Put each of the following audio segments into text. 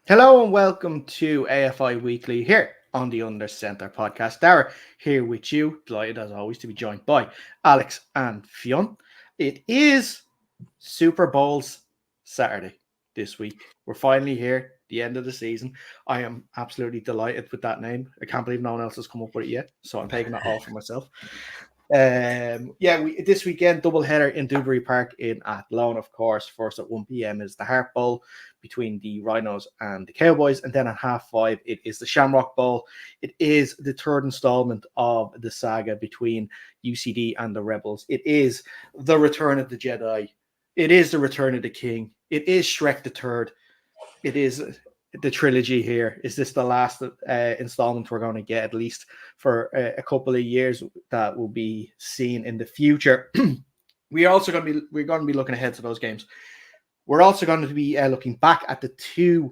Hello and welcome to AFI Weekly here on the Under Centre podcast. Dara here with you, delighted as always to be joined by Alex and Fionn. It is Super Bowls Saturday this week. We're finally here, the end of the season. I am absolutely delighted with that name. I can't believe no one else has come up with it yet, so I'm taking it all for myself. This weekend double header in Dewberry Park in Athlone, of course. First at 1 p.m. is the Harp Bowl between the Rhinos and the Cowboys, and then at 5:30 it is the Shamrock Bowl. It is the third installment of the saga between UCD and the Rebels. It is the Return of the Jedi. It is the Return of the King. It is Shrek the Third. It is the trilogy here. Is this the last installment we're going to get, at least for a couple of years, that will be seen in the future? We're going to be looking ahead to those games. We're also going to be looking back at the two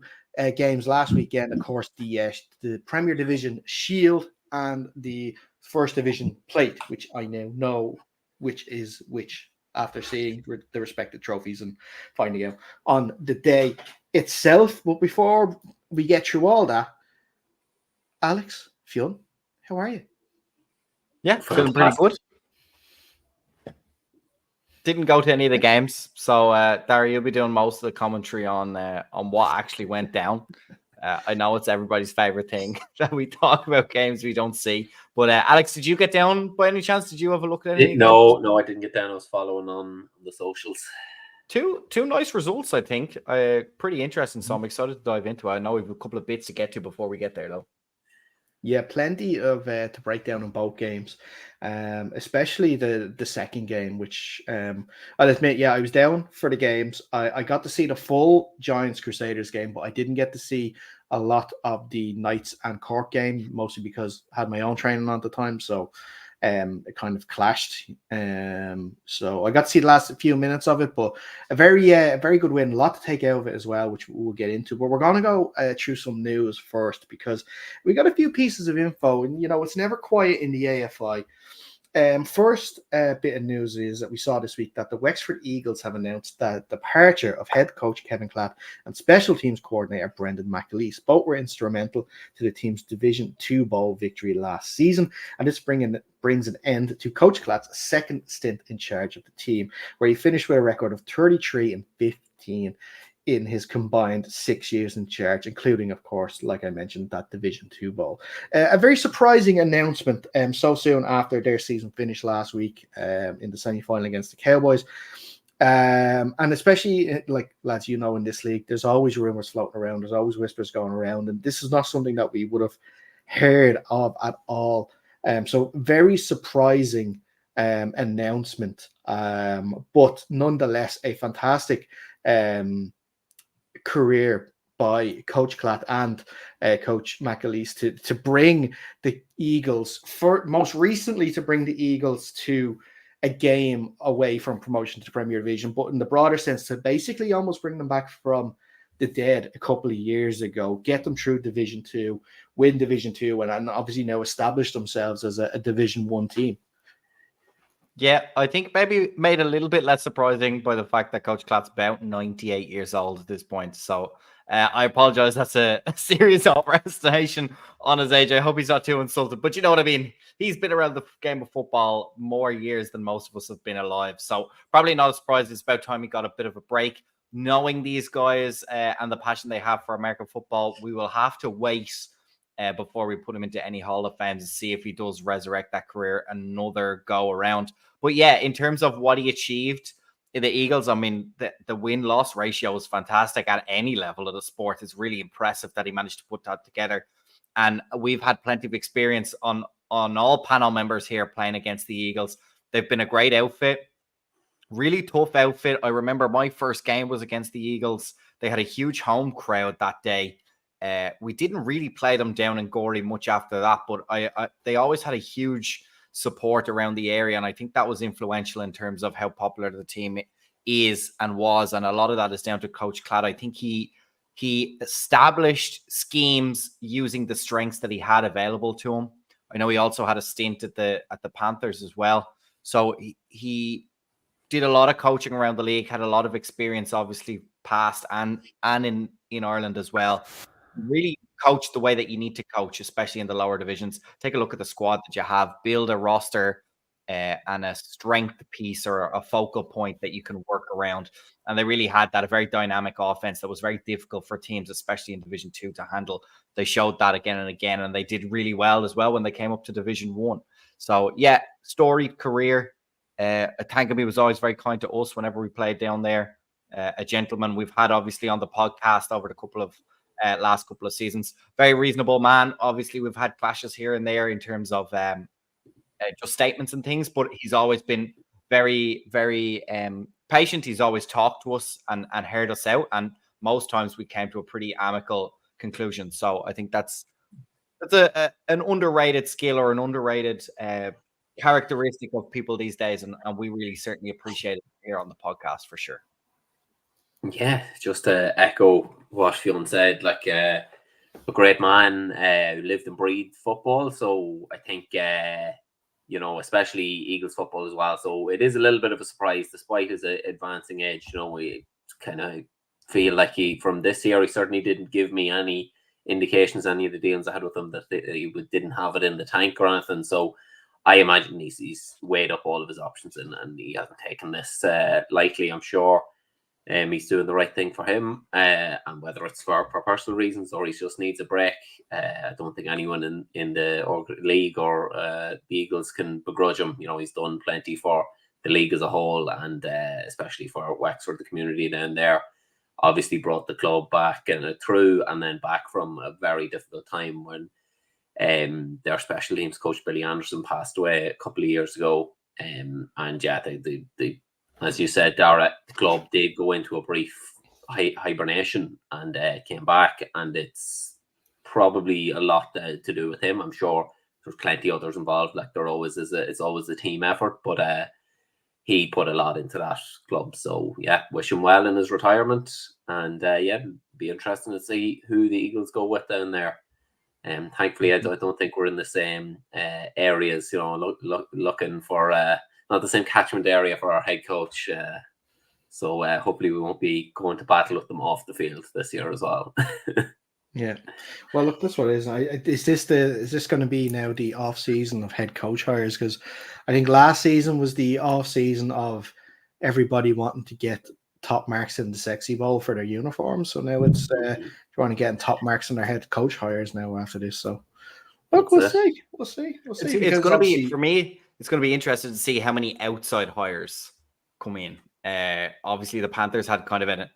games last weekend. Of course, the Premier Division Shield and the First Division Plate, which I now know which is which after seeing the respective trophies and finding out on the day itself. But before we get through all that, Alex, Fionn, how are you? Yeah, feeling pretty good. Didn't go to any of the games, so Dara, you'll be doing most of the commentary on what actually went down. I know it's everybody's favorite thing that we talk about games we don't see. But Alex, did you get down by any chance? Did you have a look at any? No, I didn't get down. I was following on the socials. Two nice results, I think. Pretty interesting, so I'm excited to dive into it. I know we have a couple of bits to get to before we get there, though. Yeah, plenty of to break down in both games, especially the second game, which I'll admit, I was down for the games. I got to see the full Giants Crusaders game, but I didn't get to see a lot of the Knights and Cork game, mostly because I had my own training on at the time, so it kind of clashed. So I got to see the last few minutes of it, but a very good win. A lot to take out of it as well, which we'll get into. But we're going to go through some news first, because we got a few pieces of info, and it's never quiet in the AFI. First bit of news is that we saw this week that the Wexford Eagles have announced that the departure of head coach Kevin Clatt and special teams coordinator Brendan McAleese. Both were instrumental to the team's Division 2 Bowl victory last season, and this brings an end to Coach Clatt's second stint in charge of the team, where he finished with a record of 33-15 in his combined 6 years in charge, including, of course, like I mentioned, that Division 2 Bowl. A very surprising announcement so soon after their season finished last week in the semi-final against the Cowboys. And especially, like, lads, in this league, there's always rumors floating around. There's always whispers going around. And this is not something that we would have heard of at all. So very surprising announcement. But nonetheless, a fantastic career by Coach Clatt and Coach McAleese to bring the Eagles, most recently to bring the Eagles to a game away from promotion to Premier Division, but in the broader sense to basically almost bring them back from the dead a couple of years ago, get them through Division 2, win Division 2, and obviously now establish themselves as a Division 1 team. Yeah, I think maybe made a little bit less surprising by the fact that Coach Clatt's about 98 years old at this point. So I apologize. That's a serious overestimation on his age. I hope he's not too insulted. But you know what I mean? He's been around the game of football more years than most of us have been alive. So probably not a surprise. It's about time he got a bit of a break. Knowing these guys and the passion they have for American football, we will have to wait before we put him into any Hall of Fame to see if he does resurrect that career another go around. But yeah, in terms of what he achieved in the Eagles, I mean, the win-loss ratio is fantastic at any level of the sport. It's really impressive that he managed to put that together. And we've had plenty of experience on all panel members here playing against the Eagles. They've been a great outfit, really tough outfit. I remember my first game was against the Eagles. They had a huge home crowd that day. We didn't really play them down in Gorey much after that, but they always had a huge support around the area, and I think that was influential in terms of how popular the team is and was, and a lot of that is down to Coach Clatt. I think he established schemes using the strengths that he had available to him. I know he also had a stint at the Panthers as well, so he did a lot of coaching around the league, had a lot of experience, obviously past and in in Ireland as well. Really coach the way that you need to coach, especially in the lower divisions. Take a look at the squad that you have, build a roster and a strength piece or a focal point that you can work around. And they really had that, a very dynamic offense that was very difficult for teams, especially in Division 2, to handle. They showed that again and again, and they did really well as well when they came up to Division 1. So, yeah, storied career. Tangami was always very kind to us whenever we played down there. A gentleman we've had, obviously, on the podcast over the last couple of seasons. Very reasonable man. Obviously, we've had clashes here and there in terms of just statements and things, but he's always been very, very patient. He's always talked to us and heard us out, and most times we came to a pretty amicable conclusion. So I think that's an underrated skill or an underrated characteristic of people these days, and we really certainly appreciate it here on the podcast for sure. Yeah, just to echo what Fionn said, like a great man who lived and breathed football. So I think especially Eagles football as well. So it is a little bit of a surprise, despite his advancing age. We kind of feel like from this year, he certainly didn't give me any indications, any of the dealings I had with him, that he didn't have it in the tank or anything. So I imagine he's weighed up all of his options and he hasn't taken this lightly, I'm sure. He's doing the right thing for him, and whether it's for personal reasons or he just needs a break, I don't think anyone in the league or the Eagles can begrudge him. He's done plenty for the league as a whole, and especially for Wexford, the community down there. Obviously brought the club back and through, and then back from a very difficult time when their special teams coach Billy Anderson passed away a couple of years ago. And yeah, they as you said, Dara, the club did go into a brief hibernation and came back, and it's probably a lot to do with him. I'm sure there's plenty others involved, like there always is. It's always a team effort, but he put a lot into that club. So yeah, wish him well in his retirement, and yeah, be interesting to see who the Eagles go with down there. Thankfully, I don't think we're in the same areas, looking for not the same catchment area for our head coach. So hopefully we won't be going to battle with them off the field this year as well. Yeah. Well, look, that's what it is. Is this going to be now the off season of head coach hires? Because I think last season was the off season of everybody wanting to get top marks in the Sexy Bowl for their uniforms. So now it's trying to get top marks in their head coach hires now after this. So look, we'll see. It's going to be, for me, it's going to be interesting to see how many outside hires come in. Obviously, the Panthers had kind of an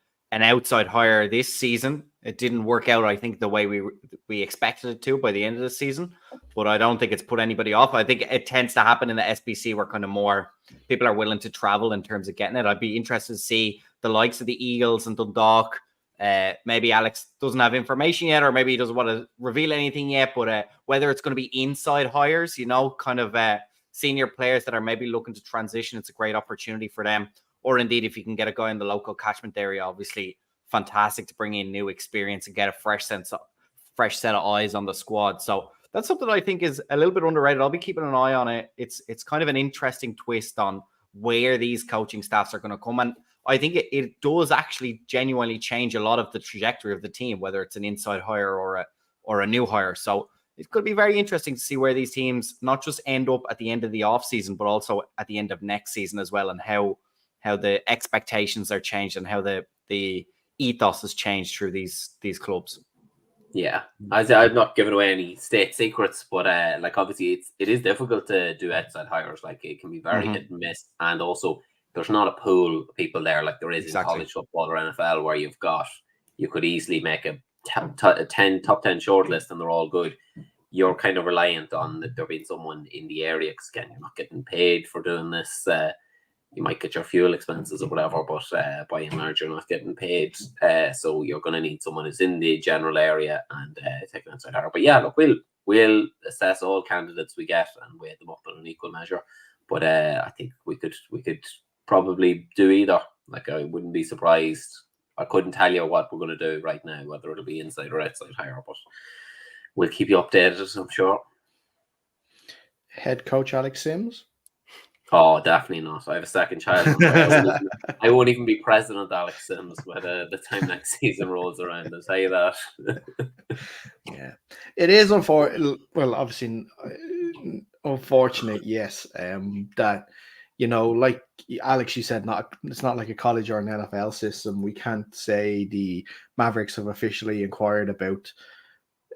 outside hire this season. It didn't work out, I think, the way we expected it to by the end of the season. But I don't think it's put anybody off. I think it tends to happen in the SBC where kind of more people are willing to travel in terms of getting it. I'd be interested to see the likes of the Eagles and Dundalk. Maybe Alex doesn't have information yet, or maybe he doesn't want to reveal anything yet. But whether it's going to be inside hires, kind of senior players that are maybe looking to transition, it's a great opportunity for them. Or indeed, if you can get a guy in the local catchment area, obviously fantastic to bring in new experience and get a fresh set of eyes on the squad. So that's something I think is a little bit underrated. I'll be keeping an eye on it. It's kind of an interesting twist on where these coaching staffs are going to come. And I think it does actually genuinely change a lot of the trajectory of the team, whether it's an inside hire or a new hire. So it could be very interesting to see where these teams not just end up at the end of the off season, but also at the end of next season as well, and how the expectations are changed and how the ethos has changed through these clubs. Yeah, I'm not giving away any state secrets, but obviously it is difficult to do outside hires. Like it can be very hit and miss, and also there's not a pool of people there like there is in college football or NFL, where you could easily make a top 10 shortlist and they're all good. You're kind of reliant on there being someone in the area, because again, you're not getting paid for doing this. You might get your fuel expenses or whatever, but by and large, you're not getting paid. So you're going to need someone who's in the general area and take an outside hire. But yeah, look, we'll assess all candidates we get and weigh them up in an equal measure. But I think we could probably do either. Like, I wouldn't be surprised. I couldn't tell you what we're going to do right now, whether it'll be inside or outside hire, but we'll keep you updated, I'm sure. Head coach Alex Sims. Oh, definitely not. I have a second child. I won't even be president, Alex Sims, by the time next season rolls around. I'll tell you that. Yeah, it is unfortunate. Well, obviously, unfortunate, yes. That like Alex, you said, it's not like a college or an NFL system. We can't say the Mavericks have officially inquired about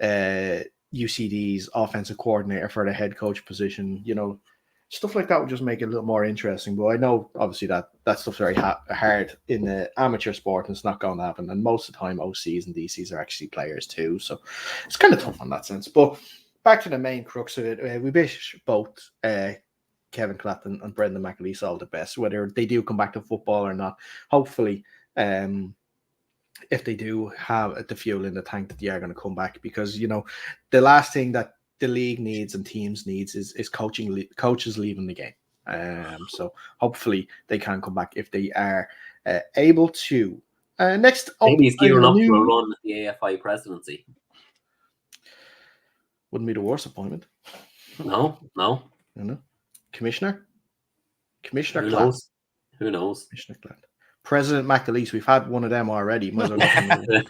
UCD's offensive coordinator for the head coach position. Stuff like that would just make it a little more interesting. But I know, obviously, that stuff's very hard in the amateur sport, and it's not going to happen. And most of the time, OCs and DCs are actually players too, so it's kind of tough on that sense. But back to the main crux of it, we wish both Kevin Clapton and Brendan McAleese all the best, whether they do come back to football or not. Hopefully, if they do have the fuel in the tank, that they are going to come back, because the last thing that the league needs and teams needs is coaches leaving the game. So hopefully they can come back if they are able to. Next up, maybe he's gearing up to a run at the AFI presidency. Wouldn't be the worst appointment. No. Commissioner Who Clapp. knows? Who knows? Commissioner Clapp. President McAleese. We've had one of them already. Might as well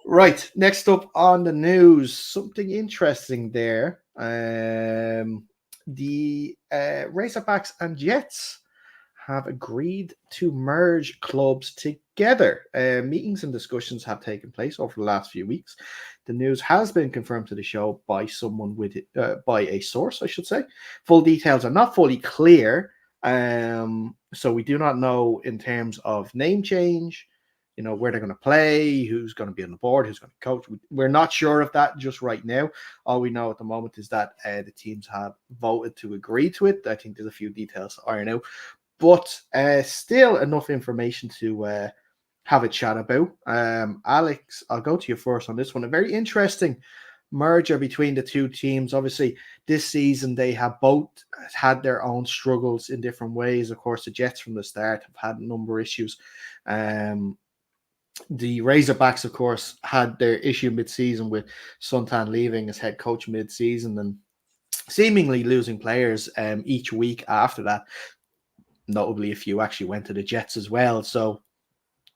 Right, next up on the news, something interesting there. The Razorbacks and Jets have agreed to merge clubs together. Meetings and discussions have taken place over the last few weeks. The news has been confirmed to the show by someone by a source, I should say. Full details are not fully clear, so we do not know in terms of name change, where they're going to play, who's going to be on the board, who's going to coach. We're not sure of that just right now. All we know at the moment is that the teams have voted to agree to it. I think there's a few details to iron out, but still enough information to have a chat about. Alex, I'll go to you first on this one. A very interesting merger between the two teams. Obviously, this season they have both had their own struggles in different ways. Of course, the Jets from the start have had a number of issues. The Razorbacks, of course, had their issue mid-season with Suntan leaving as head coach mid-season and seemingly losing players each week after that. Notably, a few actually went to the Jets as well. So,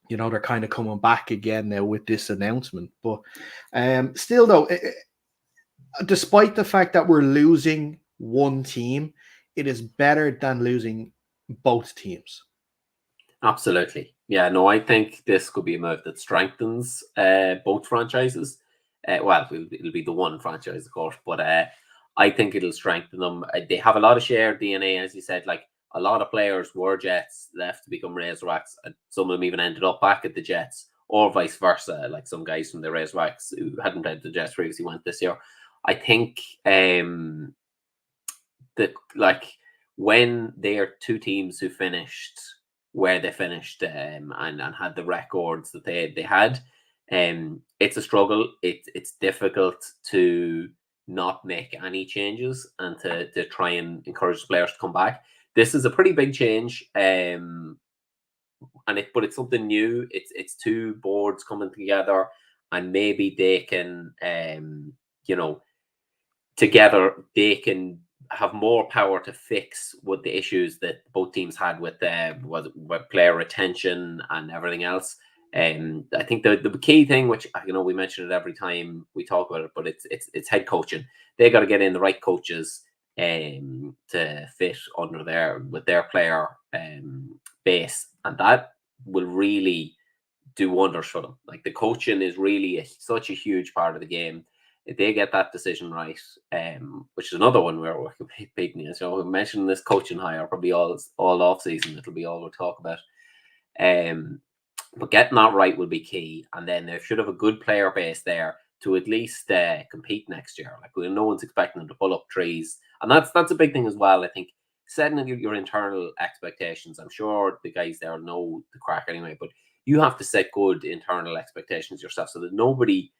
they're kind of coming back again now with this announcement. But still, though, despite the fact that we're losing one team, it is better than losing both teams. Absolutely. Yeah, no, I think this could be a move that strengthens both franchises. Well, it'll be the one franchise, of course, but I think it'll strengthen them. They have a lot of shared DNA, as you said. Like, a lot of players were Jets, left to become Razorbacks, and some of them even ended up back at the Jets, or vice versa. Like some guys from the Razorbacks who hadn't played the Jets previously went this year. I think that when they are two teams who finished where they finished and had the records that they had, it's a struggle. It's difficult to not make any changes and to try and encourage the players to come back. This is a pretty big change, but it's something new. It's two boards coming together, and maybe they can, together they can have more power to fix what the issues that both teams had with player retention and everything else. I think the key thing, which we mention it every time we talk about it, but it's head coaching. They got to get in the right coaches to fit under their player base, and that will really do wonders for them. Like, the coaching is really such a huge part of the game. If they get that decision right, which is another one where we're competing. So we mentioned this coaching hire probably all off season. It'll be all we'll talk about. But getting that right will be key, and then they should have a good player base there to at least compete next year. Like, no one's expecting them to pull up trees, and that's a big thing as well. I think setting your internal expectations. I'm sure the guys there know the crack anyway, but you have to set good internal expectations yourself so that nobody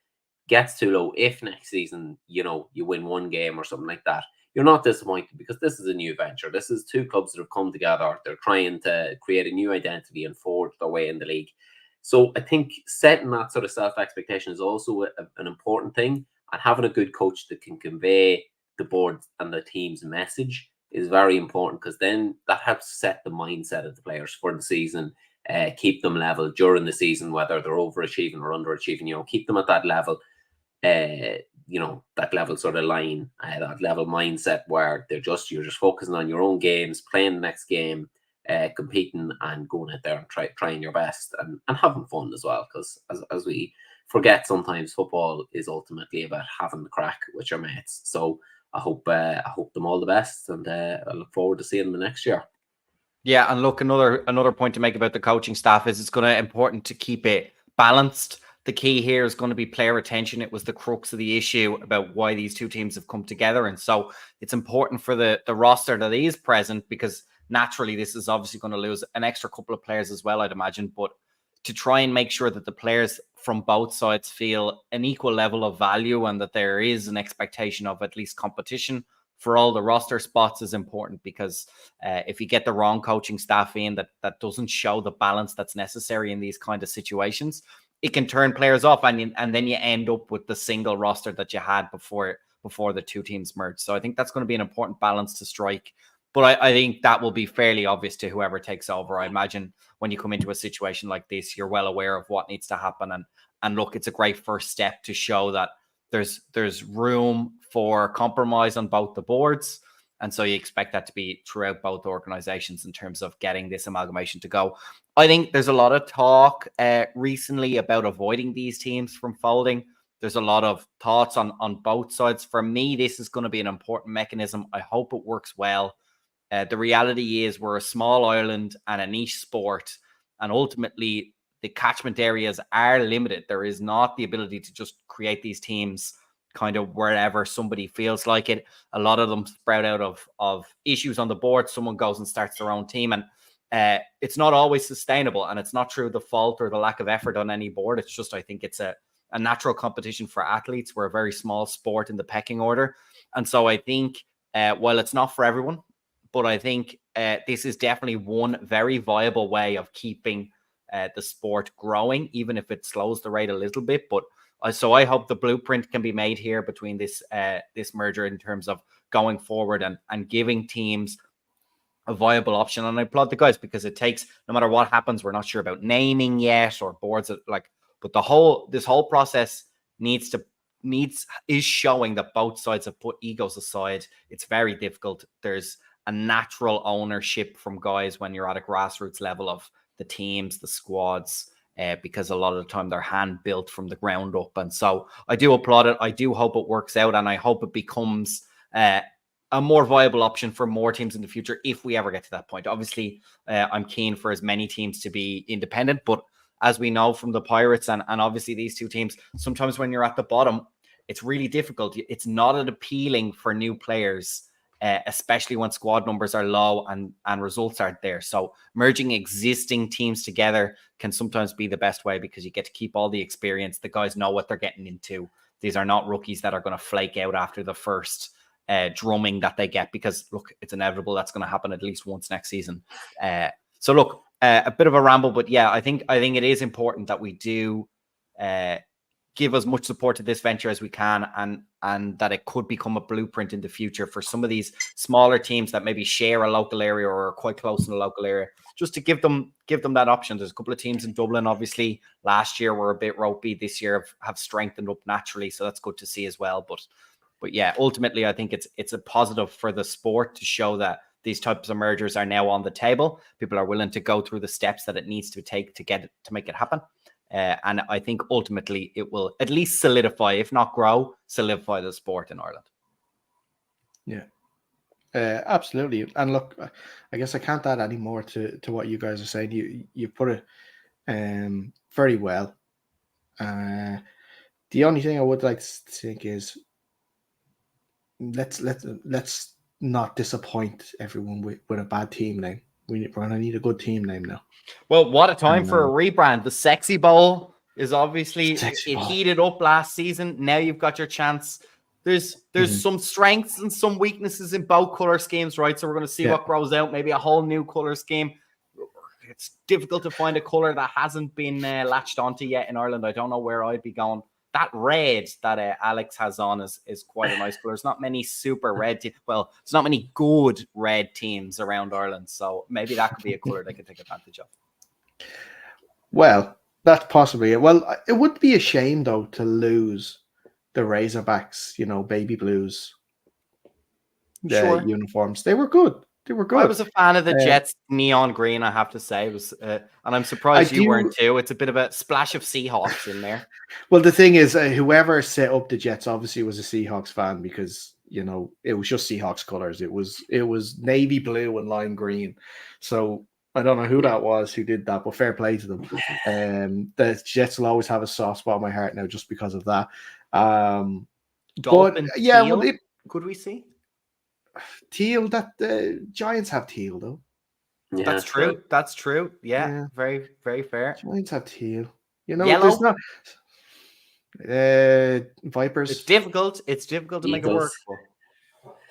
gets too low. If next season, you win one game or something like that, you're not disappointed, because this is a new venture. This is two clubs that have come together. They're trying to create a new identity and forge their way in the league. So I think setting that sort of self-expectation is also an important thing, and having a good coach that can convey the board and the team's message is very important, because then that helps set the mindset of the players for the season, keep them level during the season, whether they're overachieving or underachieving, keep them at that level, that level sort of line, that level mindset where you're just focusing on your own games, playing the next game, competing and going out there and trying your best and having fun as well, because as we forget sometimes, football is ultimately about having the crack with your mates. So I hope them all the best, and I look forward to seeing them the next year. Yeah, and look, another point to make about the coaching staff is it's going to be important to keep it balanced. The key here is going to be player retention. It was the crux of the issue about why these two teams have come together. And so it's important for the roster that is present, because naturally this is obviously going to lose an extra couple of players as well, I'd imagine. But to try and make sure that the players from both sides feel an equal level of value and that there is an expectation of at least competition for all the roster spots is important, because if you get the wrong coaching staff in that doesn't show the balance that's necessary in these kind of situations, it can turn players off, and then you end up with the single roster that you had before the two teams merged. So I think that's going to be an important balance to strike. But I think that will be fairly obvious to whoever takes over. I imagine when you come into a situation like this, you're well aware of what needs to happen. And look, it's a great first step to show that there's room for compromise on both the boards. And so you expect that to be throughout both organizations in terms of getting this amalgamation to go. I think there's a lot of talk recently about avoiding these teams from folding. There's a lot of thoughts on both sides. For me, this is going to be an important mechanism. I hope it works well. The reality is we're a small island and a niche sport, and ultimately the catchment areas are limited. There is not the ability to just create these teams kind of wherever somebody feels like it. A lot of them sprout out of issues on the board. Someone goes and starts their own team, and it's not always sustainable, and it's not through the fault or the lack of effort on any board. It's just, I think it's a natural competition for athletes. We're a very small sport in the pecking order. And so I think while it's not for everyone, but I think this is definitely one very viable way of keeping the sport growing, even if it slows the rate a little bit. But so I hope the blueprint can be made here between this merger in terms of going forward and giving teams a viable option. And I applaud the guys, because it takes, no matter what happens, we're not sure about naming yet or boards but this whole process is showing that both sides have put egos aside. It's very difficult. There's a natural ownership from guys when you're at a grassroots level of the teams, the squads, because a lot of the time they're hand built from the ground up. And so I do applaud it. I do hope it works out, and I hope it becomes a more viable option for more teams in the future if we ever get to that point. Obviously, I'm keen for as many teams to be independent, but as we know from the Pirates and obviously these two teams, sometimes when you're at the bottom, it's really difficult. It's not as appealing for new players, especially when squad numbers are low and results aren't there. So merging existing teams together can sometimes be the best way, because you get to keep all the experience. The guys know what they're getting into. These are not rookies that are going to flake out after the first drumming that they get, because look, it's inevitable. That's going to happen at least once next season. So look, a bit of a ramble, but yeah, I think it is important that we do give as much support to this venture as we can, and that it could become a blueprint in the future for some of these smaller teams that maybe share a local area or are quite close in the local area, just to give them that option. There's a couple of teams in Dublin, obviously last year were a bit ropey. This year have strengthened up naturally, so that's good to see as well. But yeah, ultimately I think it's a positive for the sport to show that these types of mergers are now on the table. People are willing to go through the steps that it needs to take to make it happen. And I think ultimately it will at least solidify, if not grow, solidify the sport in Ireland. Yeah, absolutely. And look, I guess I can't add any more to what you guys are saying. You put it very well. The only thing I would like to think is let's not disappoint everyone with a bad team name. We're going to need a good team name now. Well, what a time for a rebrand. The Sexy Bowl is obviously, it heated up last season. Now you've got your chance. There's some strengths and some weaknesses in both color schemes, right? So we're going to see what grows out. Maybe a whole new color scheme. It's difficult to find a color that hasn't been latched onto yet in Ireland. I don't know where I'd be going that red that Alex has on is quite a nice color. There's not many super red well, there's not many good red teams around Ireland, so maybe that could be a color they could take advantage of. Well, that's possibly it. Well, it would be a shame though to lose the Razorbacks, baby blues, Sure. uniforms. They were good. They were good. I was a fan of the Jets neon green, I have to say. It was, and I'm surprised you weren't too. It's a bit of a splash of Seahawks in there. Well, the thing is, whoever set up the Jets obviously was a Seahawks fan because it was just Seahawks colors. It was navy blue and lime green. So I don't know who that was who did that, but fair play to them. The Jets will always have a soft spot in my heart now just because of that. Dolphin but yeah, teal, could we see teal? That the Giants have teal though. Yeah, that's true. That's true. Yeah, very, very fair. Giants have teal. Yellow. There's not Vipers. It's difficult. It's difficult to make it work.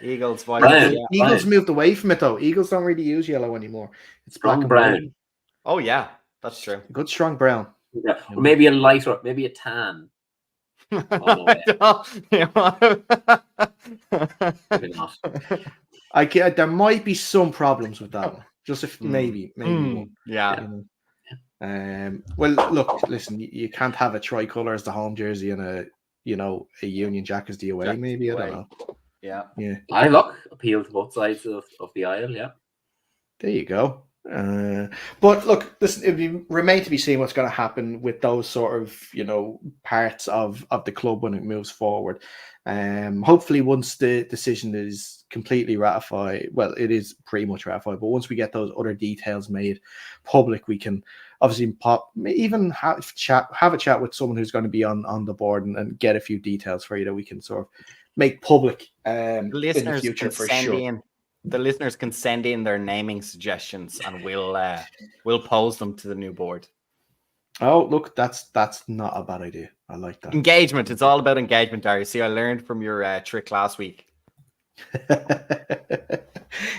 Eagles, Vipers. Eagles moved away from it though. Eagles don't really use yellow anymore. It's black and brown. Oh yeah, that's true. Good strong brown. Yeah. Or maybe a lighter, maybe a tan. There might be some problems with that one. Just if maybe. Yeah. Well, look, listen. You can't have a tricolor as the home jersey and a Union Jack as the away. Maybe I don't know. Yeah. I appeal to both sides of the aisle. Yeah. There you go. But look, listen, it remains to be seen what's going to happen with those sort of parts of the club when it moves forward. Hopefully, once the decision is completely ratified, well, it is pretty much ratified. But once we get those other details made public, we can obviously even have a chat with someone who's going to be on the board and get a few details for you that we can sort of make public in the future for sure. The listeners can send in their naming suggestions, and we'll pose them to the new board. Oh, look, that's not a bad idea. I like that. Engagement. It's all about engagement, Darius. See, I learned from your trick last week.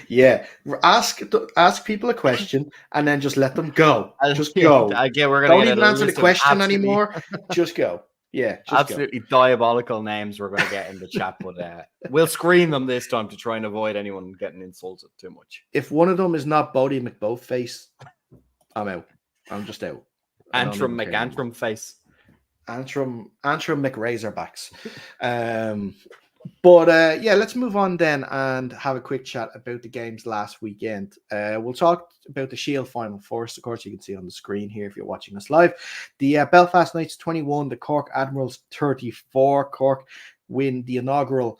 Yeah, ask people a question and then just let them go. Just go. We're gonna don't even answer the question anymore. Just go. Yeah, absolutely diabolical names we're going to get in the chat, but we'll screen them this time to try and avoid anyone getting insulted too much. If one of them is not Bodie McBoatface, I'm out. I'm just out. Antrim McAntrim face. Antrim McRazorbacks. But yeah, let's move on then and have a quick chat about the games last weekend. We'll talk about the Shield final first. Of course, you can see on the screen here if you're watching us live. The Belfast Knights 21, the Cork Admirals 34. Cork win the inaugural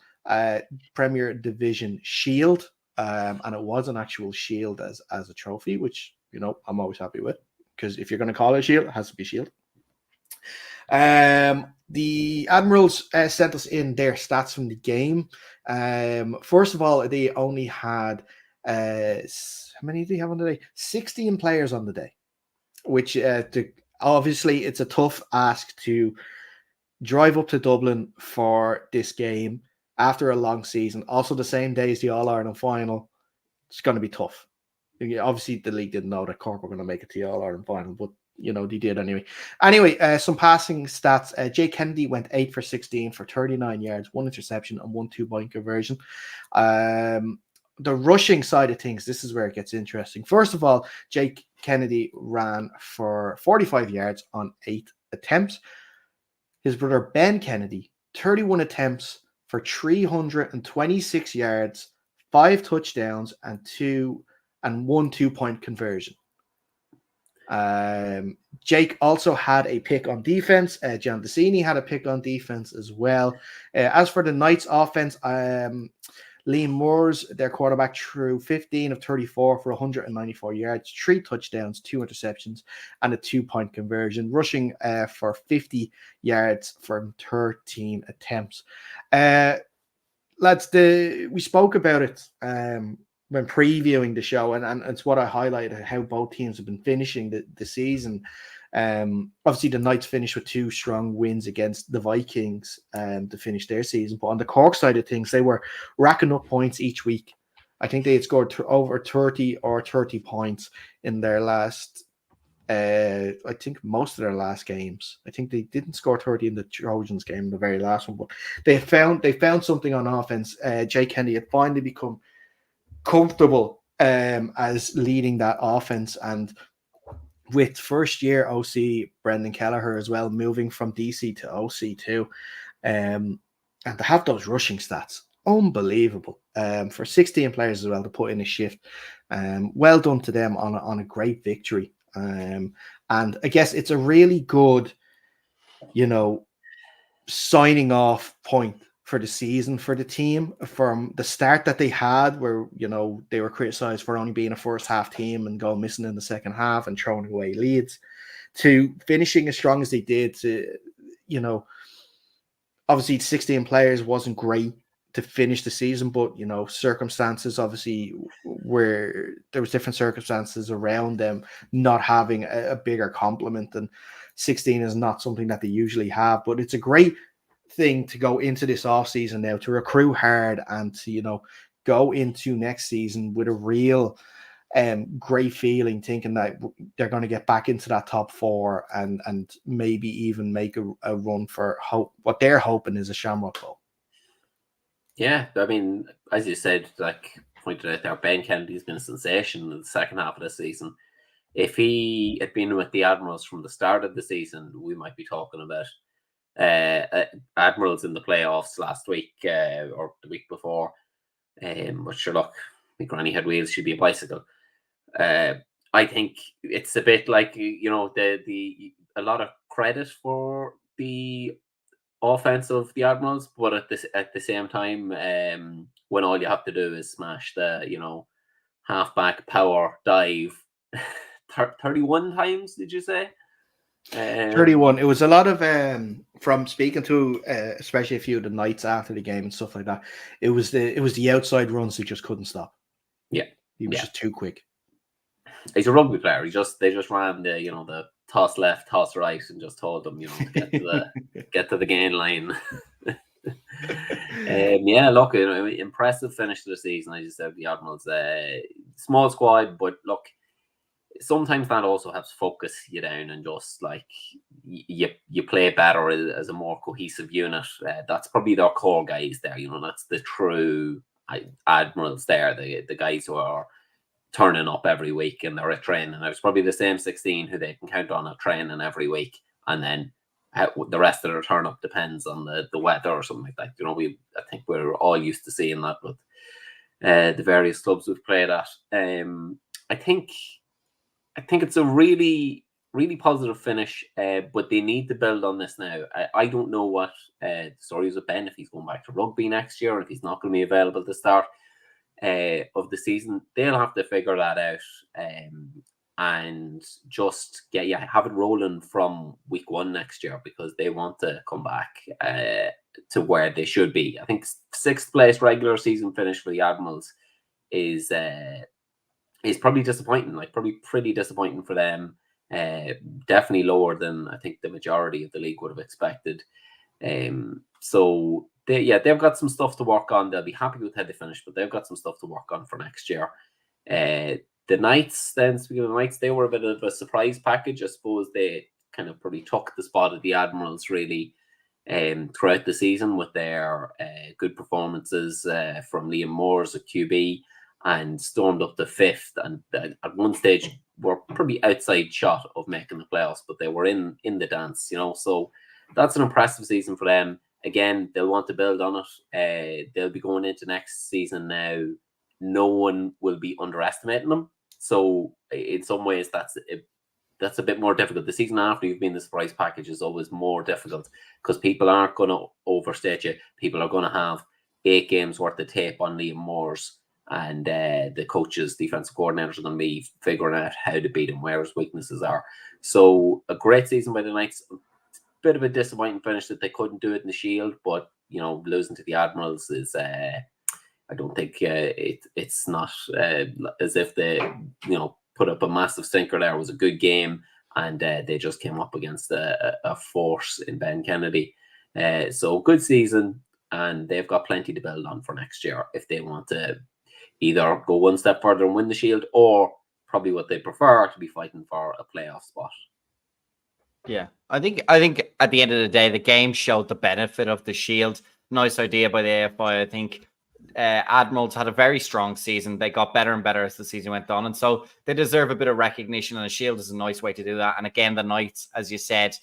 Premier Division Shield, and it was an actual shield as a trophy, which I'm always happy with, because if you're going to call it a shield, it has to be shield. The Admirals sent us in their stats from the game. First of all, they only had how many do they have on the day? 16 players on the day, which obviously it's a tough ask to drive up to Dublin for this game after a long season. Also, the same day as the All-Ireland final, it's going to be tough. Obviously, the league didn't know that Cork were going to make it to the All-Ireland final, but they did anyway. Anyway, some passing stats. Jake Kennedy went 8 for 16 for 39 yards, 1 interception, and 1 2-point conversion. The rushing side of things, this is where it gets interesting. First of all, Jake Kennedy ran for 45 yards on 8 attempts. His brother Ben Kennedy, 31 attempts for 326 yards, 5 touchdowns, and 1 2-point conversion. Jake also had a pick on defense. John Decini had a pick on defense as well. As for the Knights offense, Liam Moores, their quarterback, threw 15 of 34 for 194 yards, 3 touchdowns, 2 interceptions, and a 2-point conversion, rushing for 50 yards from 13 attempts. Lads, we spoke about it when previewing the show, and it's what I highlighted, how both teams have been finishing the season. Obviously, the Knights finished with 2 strong wins against the Vikings to finish their season. But on the Cork side of things, they were racking up points each week. I think they had scored over 30 or 30 points in their last I think most of their last games. I think they didn't score 30 in the Trojans game, the very last one, but they found something on offense. Jay Kennedy had finally become comfortable as leading that offense, and with first year OC Brendan Kelleher as well, moving from DC to OC too, and to have those rushing stats, unbelievable. For 16 players as well to put in a shift. Well done to them on a great victory. And I guess it's a really good, signing off point for the season for the team, from the start that they had, where they were criticized for only being a first half team and going missing in the second half and throwing away leads, to finishing as strong as they did. To obviously 16 players wasn't great to finish the season, but circumstances obviously where there was different circumstances around them not having a bigger complement, and 16 is not something that they usually have. But it's a great thing to go into this off season now, to recruit hard and to go into next season with a real great feeling, thinking that they're going to get back into that top four and maybe even make a run for what they're hoping is a Shamrock Bowl. Yeah, I mean, as you said, like pointed out there, Ben Kennedy's been a sensation in the second half of the season. If he had been with the Admirals from the start of the season, we might be talking about Admirals in the playoffs last week or the week before. But sure, look, my granny had wheels, she'd be a bicycle. I think it's a bit like the a lot of credit for the offense of the Admirals, but at the same time, when all you have to do is smash the halfback power dive 31 times, did you say? 31. It was a lot of from speaking to especially a few of the nights after the game and stuff like that. It was the outside runs he just couldn't stop. Yeah, he was just too quick. He's a rugby player. They just ran the toss left, toss right, and just told them to get to the gain line. Yeah, look, impressive finish to the season. As you said, the Admirals, small squad, but look, sometimes that also helps focus you down and just like you play better as a more cohesive unit. That's probably their core guys there. That's the true Admirals there, the guys who are turning up every week and they're at training. There's probably the same 16 who they can count on at training every week, and then the rest of their turn up depends on the weather or something like that. I think we're all used to seeing that with the various clubs we've played at. I think it's a really, really positive finish, but they need to build on this now. I don't know what the story is with Ben, if he's going back to rugby next year, or if he's not going to be available to start of the season. They'll have to figure that out and just have it rolling from week 1 next year, because they want to come back to where they should be. I think 6th place regular season finish for the Admirals is probably disappointing, probably pretty disappointing for them. Definitely lower than I think the majority of the league would have expected. So they've got some stuff to work on. They'll be happy with how they finish, but they've got some stuff to work on for next year. The Knights, then, speaking of the Knights, they were a bit of a surprise package. I suppose they kind of probably took the spot of the Admirals really throughout the season with their good performances from Liam Moores at QB, and stormed up to 5th, and at one stage were probably outside shot of making the playoffs, but they were in the dance, so that's an impressive season for them. Again, they'll want to build on it. They'll be going into next season now. No one will be underestimating them. So in some ways, that's a bit more difficult. The season after you've been the surprise package is always more difficult, because people aren't going to overstate you. People are going to have 8 games worth of tape on Liam Moores, and the coaches, defensive coordinators are going to be figuring out how to beat him, where his weaknesses are. So a great season by the Knights. Bit of a disappointing finish that they couldn't do it in the Shield, but losing to the Admirals is I don't think it's not as if they put up a massive stinker there. It was a good game, and they just came up against a force in Ben Kennedy. So good season, and they've got plenty to build on for next year if they want to either go one step further and win the Shield, or probably what they prefer, to be fighting for a playoff spot. Yeah, I think at the end of the day, the game showed the benefit of the Shield. Nice idea by the AFI. I think Admirals had a very strong season. They got better and better as the season went on, and so they deserve a bit of recognition. And a Shield is a nice way to do that. And again, the Knights, as you said,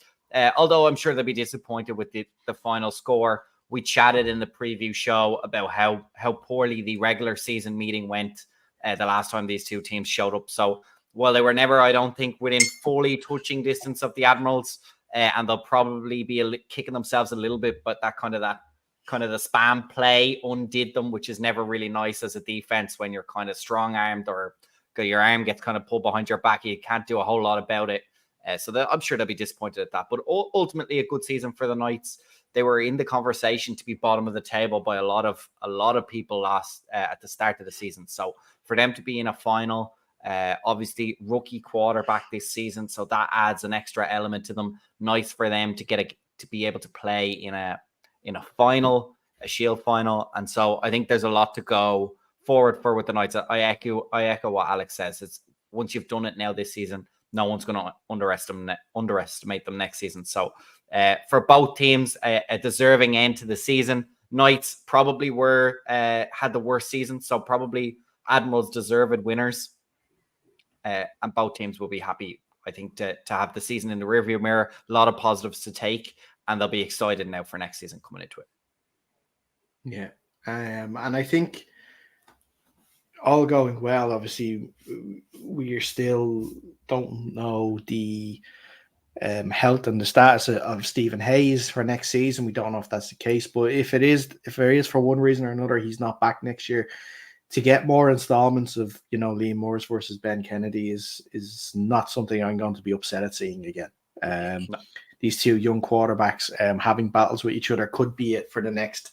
although I'm sure they'll be disappointed with the final score. We chatted in the preview show about how poorly the regular season meeting went the last time these two teams showed up. So while they were never, I don't think, within fully touching distance of the Admirals, and they'll probably be kicking themselves a little bit, but that kind of the spam play undid them, which is never really nice as a defense when you're kind of strong-armed or your arm gets kind of pulled behind your back. You can't do a whole lot about it. So I'm sure they'll be disappointed at that. But ultimately, a good season for the Knights. They were in the conversation to be bottom of the table by a lot of people last at the start of the season. So for them to be in a final, obviously rookie quarterback this season, so that adds an extra element to them. Nice for them to be able to play in a final, a Shield final, and so I think there's a lot to go forward for with the Knights. I echo what Alex says. It's once you've done it now this season, no one's going to underestimate them next season. So for both teams, a deserving end to the season. Knights probably had the worst season, so probably Admirals deserved winners. And both teams will be happy, I think, to have the season in the rearview mirror. A lot of positives to take, and they'll be excited now for next season coming into it. Yeah, and I think all going well. Obviously, we still don't know the health and the status of Stephen Hayes for next season. We don't know if that's the case, but if there is for one reason or another he's not back next year, to get more installments of Liam Morris versus Ben Kennedy is not something I'm going to be upset at seeing again. No. These two young quarterbacks having battles with each other could be it for the next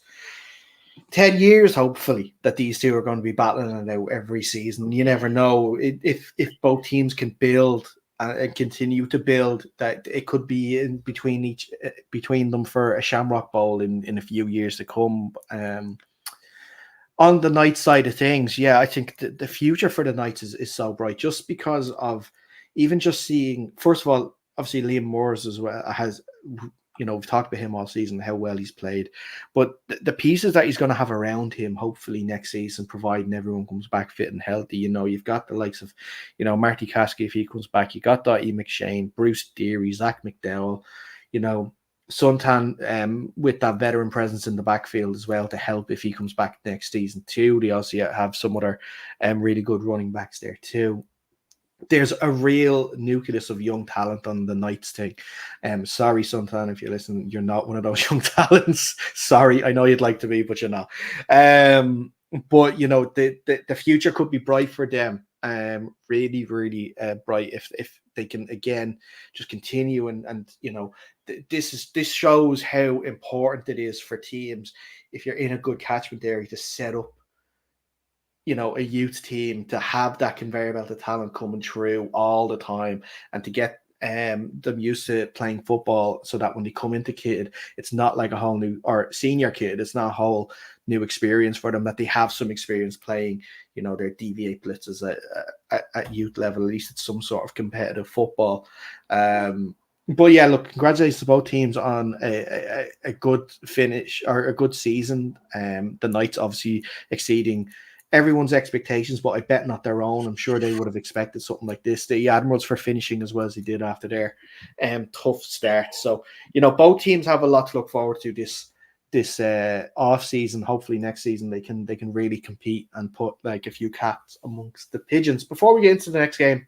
10 years, hopefully, that these two are going to be battling it out every season. You never know. If both teams can build and continue to build, that it could be in between them for a Shamrock Bowl in a few years to come. On the Knights side of things, yeah, I think the future for the Knights is so bright, just because of even just seeing, first of all, obviously Liam Moores as well has, we've talked about him all season, how well he's played, but the pieces that he's going to have around him, hopefully next season, providing everyone comes back fit and healthy. You've got the likes of, Marty Caskey, if he comes back, you got Dottie McShane, Bruce Deary, Zach McDowell, Suntan with that veteran presence in the backfield as well to help if he comes back next season too. They also have some other really good running backs there too. There's a real nucleus of young talent on the Knights thing. Sorry, Suntan, if you listen, you're not one of those young talents. Sorry, I know you'd like to be, but you're not. But the future could be bright for them. Really, really bright if they can again just continue and this shows how important it is for teams, if you're in a good catchment area, to set up a youth team, to have that conveyor belt of talent coming through all the time, and to get them used to playing football, so that when they come into kid, it's not like a whole new, or senior kid, it's not a whole new experience for them, that they have some experience playing their DV8 blitzes at youth level. At least it's some sort of competitive football. But yeah, look, congratulations to both teams on a good finish, or a good season. The Knights obviously exceeding everyone's expectations, but I bet not their own. I'm sure they would have expected something like this. The Admirals for finishing as well as they did after their tough start. So, both teams have a lot to look forward to this off season. Hopefully next season they can really compete and put like a few cats amongst the pigeons. Before we get into the next game,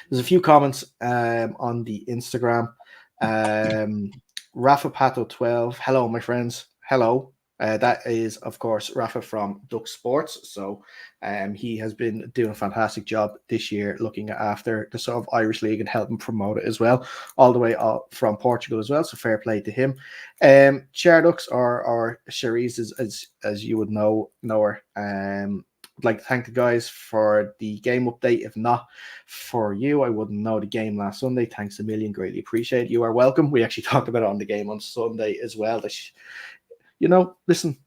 there's a few comments on the Instagram. Rafa Pato 12. Hello, my friends. Hello. That is, of course, Rafa from Duck Sports. So he has been doing a fantastic job this year looking after the sort of Irish League and helping promote it as well, all the way from Portugal as well. So fair play to him. Chardux or Cherise, as you would know her. I'd like to thank the guys for the game update. If not for you, I wouldn't know the game last Sunday. Thanks a million. Greatly appreciate it. You are welcome. We actually talked about it on the game on Sunday as well. Listen,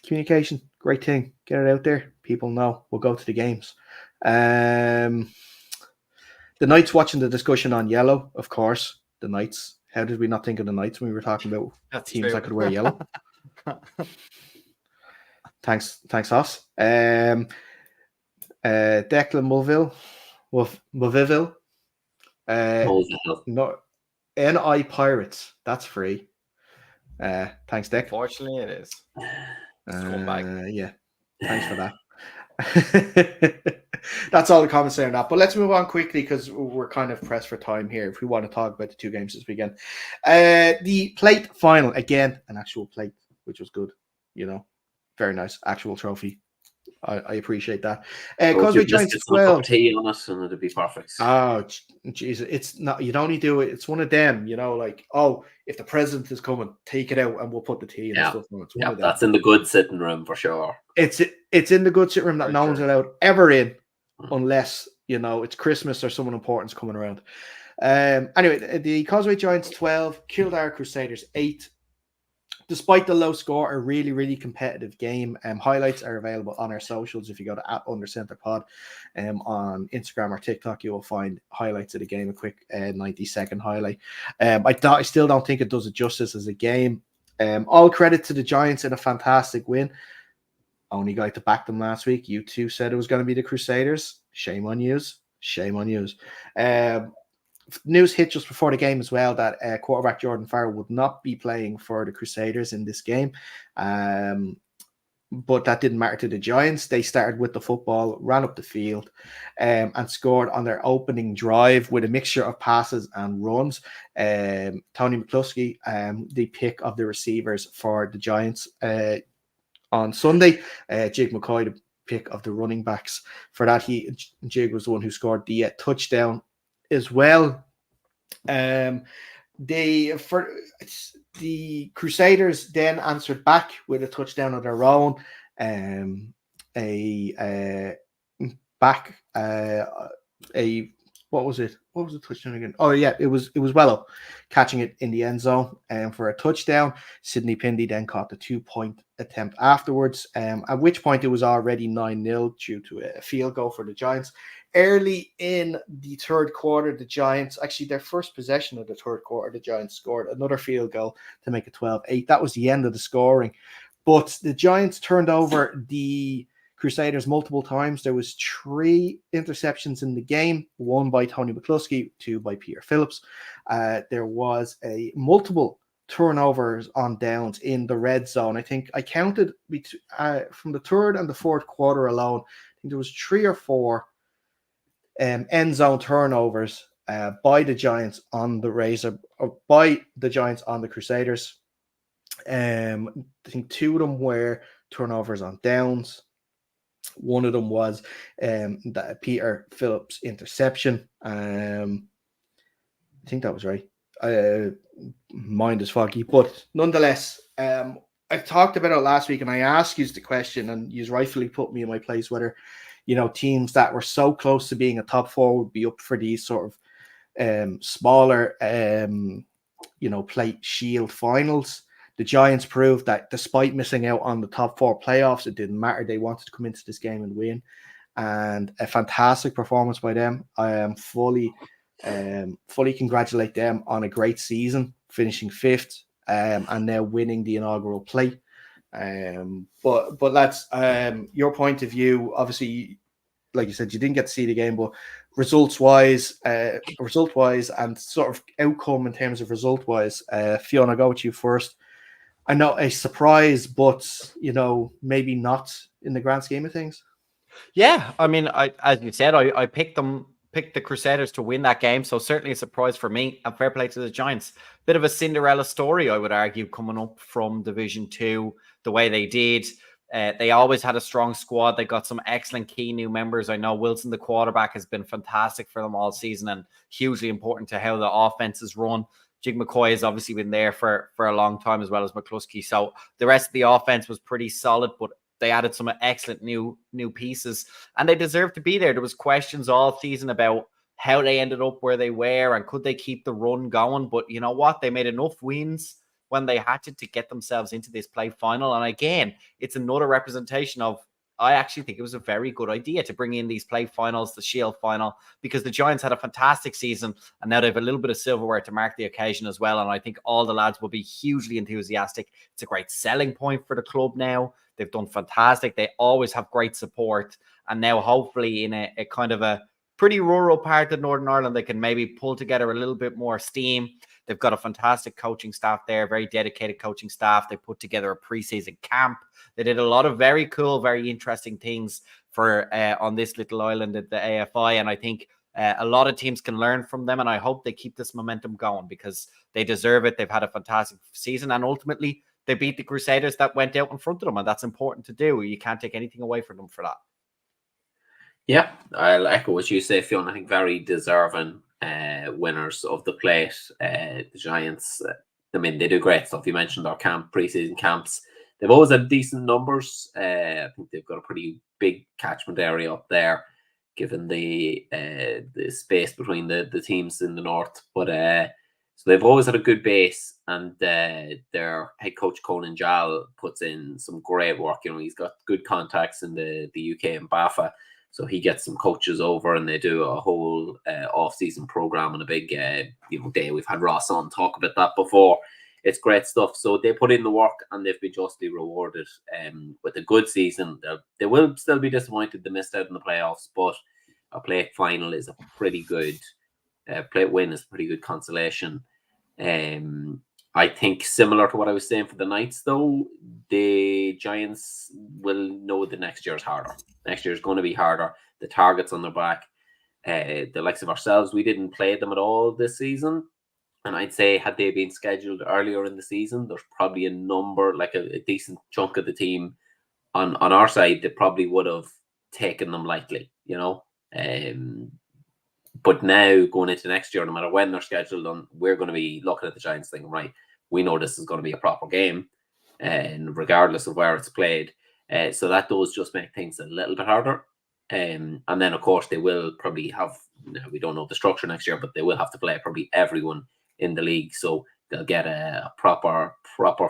communication, great thing. Get it out there. People know. We'll go to the games. The Knights watching the discussion on yellow, of course. The Knights. How did we not think of the Knights when we were talking about teams that could wear yellow? Thanks, us. Declan Mulville. No, NI Pirates. That's free. Thanks, Dick. Unfortunately, it is. Yeah, thanks for that. That's all the comments there on that. But let's move on quickly because we're kind of pressed for time here if we want to talk about the two games this weekend. The plate final, again, an actual plate, which was good. Very nice. Actual trophy. I appreciate that. Causeway Giants 12. Tea on us and it'd be perfect. Oh, Jesus. It's not, you'd only do it. It's one of them, like, if the president is coming, take it out and we'll put the tea and stuff on it. It's one of them. That's in the good sitting room for sure. It's in the good sitting room that no one's allowed ever in unless, it's Christmas or someone important's coming around. Anyway, the Causeway Giants 12, Kildare Crusaders 8. Despite the low score, a really, really competitive game. Highlights are available on our socials. If you go to @UnderCenterPod on Instagram or TikTok, you will find highlights of the game, a quick 90-second highlight. I still don't think it does it justice as a game. All credit to the Giants in a fantastic win. Only guy to back them last week. You two said it was going to be the Crusaders. Shame on yous. News hit just before the game as well that quarterback Jordan Farrell would not be playing for the Crusaders in this game. But that didn't matter to the Giants. They started with the football, ran up the field, and scored on their opening drive with a mixture of passes and runs. Tony McCluskey, the pick of the receivers for the Giants on Sunday. Jig McCoy, the pick of the running backs. For that, Jig was the one who scored the touchdown as well. The Crusaders then answered back with a touchdown of their own. What was it? What was the touchdown again? Oh yeah, it was Wello catching it in the end zone for a touchdown. Sidney Pindy then caught the 2-point attempt afterwards, at which point it was already 9-0 due to a field goal for the Giants. Early in the third quarter, the Giants, actually their first possession of the third quarter, the Giants scored another field goal to make it 12-8. That was the end of the scoring. But the Giants turned over the Crusaders multiple times. There was 3 interceptions in the game, 1 by Tony McCluskey, 2 by Peter Phillips. There was multiple turnovers on downs in the red zone. I think I counted from the third and the fourth quarter alone. I think there was 3 or 4 end zone turnovers by the Giants on the Crusaders. I think 2 of them were turnovers on downs. One of them was that Peter Phillips interception. I think that was right. Mind is foggy, but nonetheless, I talked about it last week, and I asked you the question, and you rightfully put me in my place whether teams that were so close to being a top 4 would be up for these sort of smaller plate shield finals. The Giants proved that despite missing out on the top 4 playoffs, it didn't matter. They wanted to come into this game and win, and a fantastic performance by them. I am fully congratulate them on a great season, finishing 5th and now winning the inaugural plate. But that's your point of view. Obviously, like you said, you didn't get to see the game, but result wise and sort of outcome in terms of result wise, Fiona, I'll go with you first. I know a surprise, but maybe not in the grand scheme of things. Yeah, I mean, as you said, I picked the Crusaders to win that game, so certainly a surprise for me. And fair play to the Giants. Bit of a Cinderella story, I would argue, coming up from Division 2, the way they did. They always had a strong squad. They got some excellent key new members. I know Wilson, the quarterback, has been fantastic for them all season and hugely important to how the offense is run. Jig McCoy has obviously been there for a long time, as well as McCluskey. So the rest of the offense was pretty solid, but they added some excellent new pieces, and they deserve to be there. There was questions all season about how they ended up where they were and could they keep the run going. But you know what? They made enough wins when they had to get themselves into this play final. And again, it's another representation of I actually think it was a very good idea to bring in these play finals, the Shield final, because the Giants had a fantastic season and now they have a little bit of silverware to mark the occasion as well. And I think all the lads will be hugely enthusiastic. It's a great selling point for the club now. They've done fantastic. They always have great support. And now hopefully in a kind of a pretty rural part of Northern Ireland, they can maybe pull together a little bit more steam. They've got a fantastic coaching staff there, very dedicated coaching staff. They put together a preseason camp. They did a lot of very cool, very interesting things for on this little island at the AFI. And I think a lot of teams can learn from them. And I hope they keep this momentum going because they deserve it. They've had a fantastic season. And ultimately, they beat the Crusaders that went out in front of them. And that's important to do. You can't take anything away from them for that. Yeah, I'll echo what you say, Fionn. I think very deserving winners of the plate. The Giants, I mean, they do great stuff. You mentioned our preseason camps. They've always had decent numbers. I think they've got a pretty big catchment area up there, given the space between the teams in the north. But so they've always had a good base, and their head coach Conan Jal puts in some great work. You know, he's got good contacts in the UK and BAFA. So he gets some coaches over and they do a whole off-season program and a big day. We've had Ross on talk about that before. It's great stuff. So they put in the work and they've been justly rewarded with a good season. They will still be disappointed they missed out in the playoffs, but a plate final is a pretty good plate win is a pretty good consolation. I think similar to what I was saying for the Knights, though, the Giants will know the next year's harder. Next year's going to be harder. The target's on their back. The likes of ourselves, we didn't play them at all this season. And I'd say had they been scheduled earlier in the season, there's probably a number, like a decent chunk of the team on our side that probably would have taken them lightly, you know. But now going into next year, no matter when they're scheduled, we're going to be looking at the Giants thinking, right, we know this is going to be a proper game, and regardless of where it's played. So that does just make things a little bit harder. And then, of course, they will probably have, we don't know the structure next year, but they will have to play probably everyone in the league. So they'll get a proper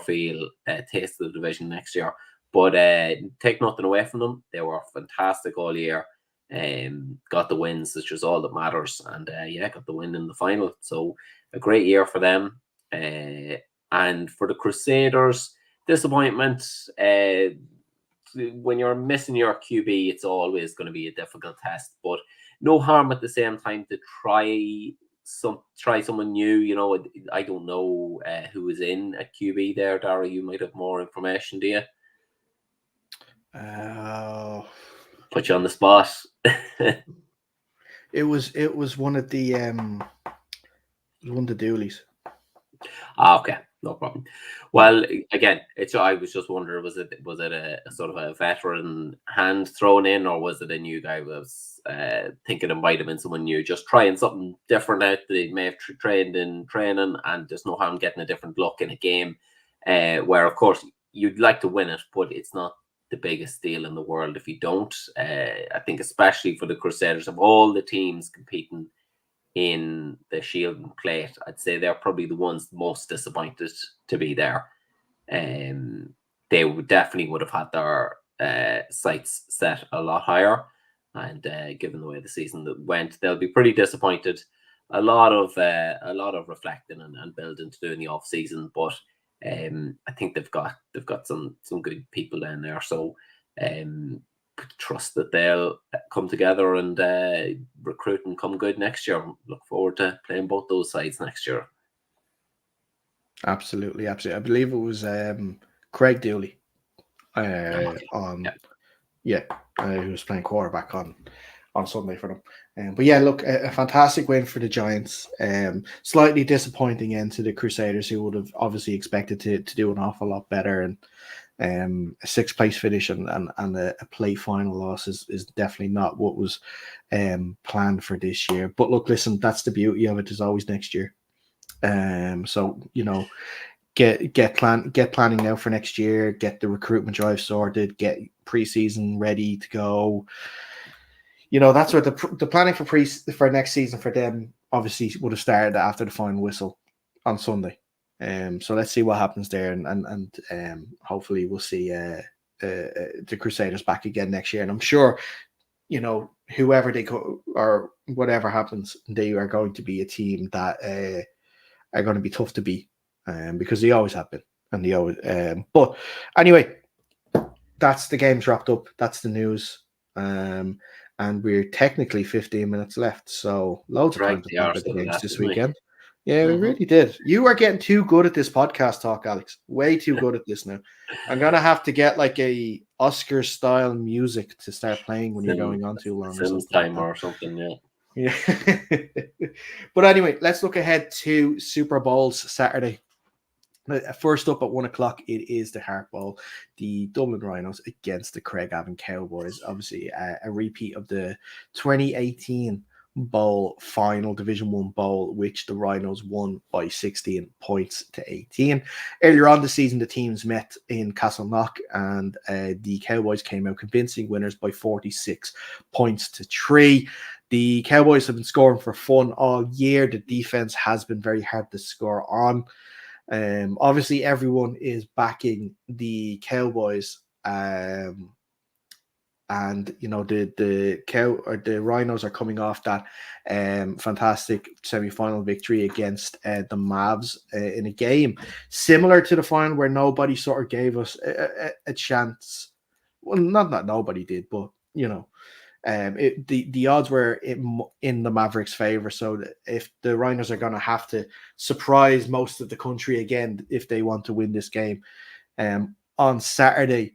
feel, taste of the division next year. But take nothing away from them. They were fantastic all year. Got the wins, which is all that matters. And got the win in the final. So a great year for them. And for the Crusaders, disappointment. When you're missing your QB, it's always going to be a difficult test, but no harm at the same time to try someone new. You know, I don't know who is in at QB there. Dara, you might have more information, do you? Put you on the spot. It was one of the Dooleys. Okay, no problem. Well, again, I was just wondering, was it a sort of a veteran hand thrown in, or was it a new guy who was thinking it might have been someone new, just trying something different out that they may have trained in training, and there's no harm getting a different look in a game where, of course, you'd like to win it, but it's not the biggest deal in the world if you don't. I think especially for the Crusaders, of all the teams competing in the Shield and Plate, I'd say they're probably the ones most disappointed to be there. They definitely would have had their sights set a lot higher, and given the way the season that went, they'll be pretty disappointed. A lot of reflecting and building to do in the off season, but I think they've got some good people down there, so trust that they'll come together and recruit and come good next year. Look forward to playing both those sides next year. Absolutely. I believe it was Craig Dooley who was playing quarterback on Sunday for them. But yeah, look, a fantastic win for the Giants. Slightly disappointing end to the Crusaders, who would have obviously expected to do an awful lot better, and a sixth place finish and a play final loss is definitely not what was planned for this year. But look, listen, that's the beauty of it. There's always next year. So you know, get planning now for next year. Get the recruitment drive sorted. Get preseason ready to go. You know, that's what the planning for next season for them obviously would have started after the final whistle on Sunday. So let's see what happens there, and hopefully we'll see a the Crusaders back again next year, and I'm sure, you know, whoever they go or whatever happens, they are going to be a team that are going to be tough to beat, because they always have been, and they always. But anyway, that's the games wrapped up. That's the news. And we're technically 15 minutes left, so loads of time to talk about the games this weekend. Yeah, we really did. You are getting too good at this podcast talk, Alex. Way too good at this now. I'm gonna have to get like a Oscar style music to start playing when you're going on too long. Sims timer or something, yeah. But anyway, let's look ahead to Super Bowls Saturday. First up at 1 o'clock, it is the Harp Bowl, the Dublin Rhinos against the Craigavon Cowboys. Obviously, a repeat of the 2018 Bowl final, Division 1 Bowl, which the Rhinos won by 16 points to 18. Earlier on the season, the teams met in Castleknock, and the Cowboys came out convincing winners by 46 points to 3. The Cowboys have been scoring for fun all year. The defense has been very hard to score on. Obviously, everyone is backing the Cowboys, and you know the Rhinos are coming off that fantastic semi-final victory against the Mavs in a game similar to the final where nobody sort of gave us a chance. Well, not that nobody did, but you know. The odds were in the Mavericks' favor, so that if the Rhinos are going to have to surprise most of the country again if they want to win this game on Saturday.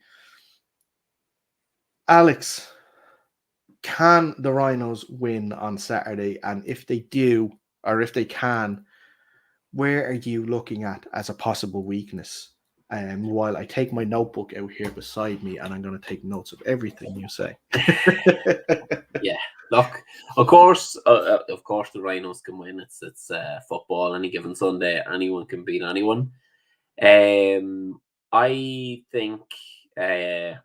Alex, can the Rhinos win on Saturday? And if they do, or if they can, where are you looking at as a possible weakness? While I take my notebook out here beside me, and I'm going to take notes of everything you say. Yeah, look, of course, the Rhinos can win. It's football. Any given Sunday, anyone can beat anyone. I think, the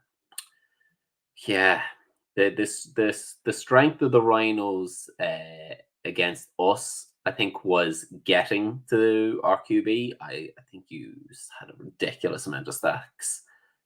strength of the Rhinos against us, I think, was getting to our QB. I think you had a ridiculous amount of stacks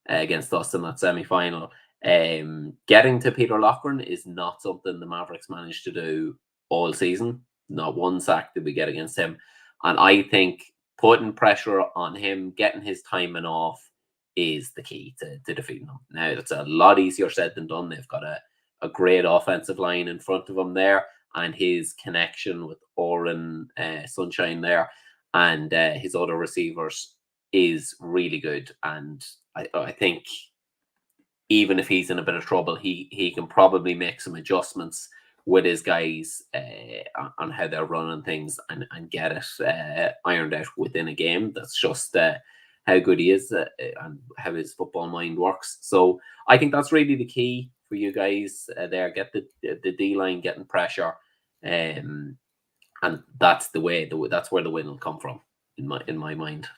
against us in that semi-final. Getting to Peter Loughran is not something the Mavericks managed to do all season. Not one sack did we get against him. And I think putting pressure on him, getting his timing off, is the key to defeating them. Now, it's a lot easier said than done. They've got a great offensive line in front of him there, and his connection with Oren Sunshine there and his other receivers is really good. And I think even if he's in a bit of trouble, he can probably make some adjustments with his guys on how they're running things and get it ironed out within a game. That's just how good he is and how his football mind works. So I think that's really the key for you guys there. Get the D-line getting pressure. And that's that's where the win will come from in my mind.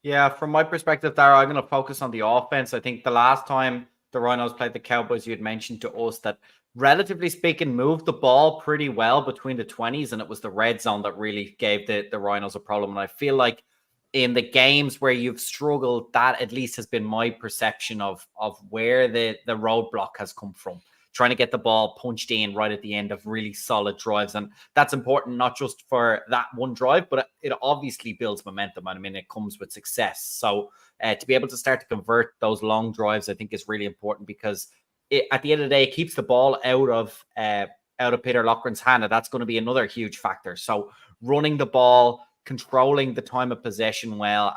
Yeah, from my perspective, Dara, I'm going to focus on the offense. I think the last time the Rhinos played the Cowboys, you had mentioned to us that, relatively speaking, moved the ball pretty well between the 20s, and it was the red zone that really gave the Rhinos a problem. And I feel like in the games where you've struggled, that at least has been my perception of where the roadblock has come from. Trying to get the ball punched in right at the end of really solid drives. And that's important, not just for that one drive, but it obviously builds momentum. I mean, it comes with success. So to be able to start to convert those long drives, I think is really important, because at the end of the day, it keeps the ball out of Peter Loughran's hand. And that's going to be another huge factor. So running the ball, controlling the time of possession well,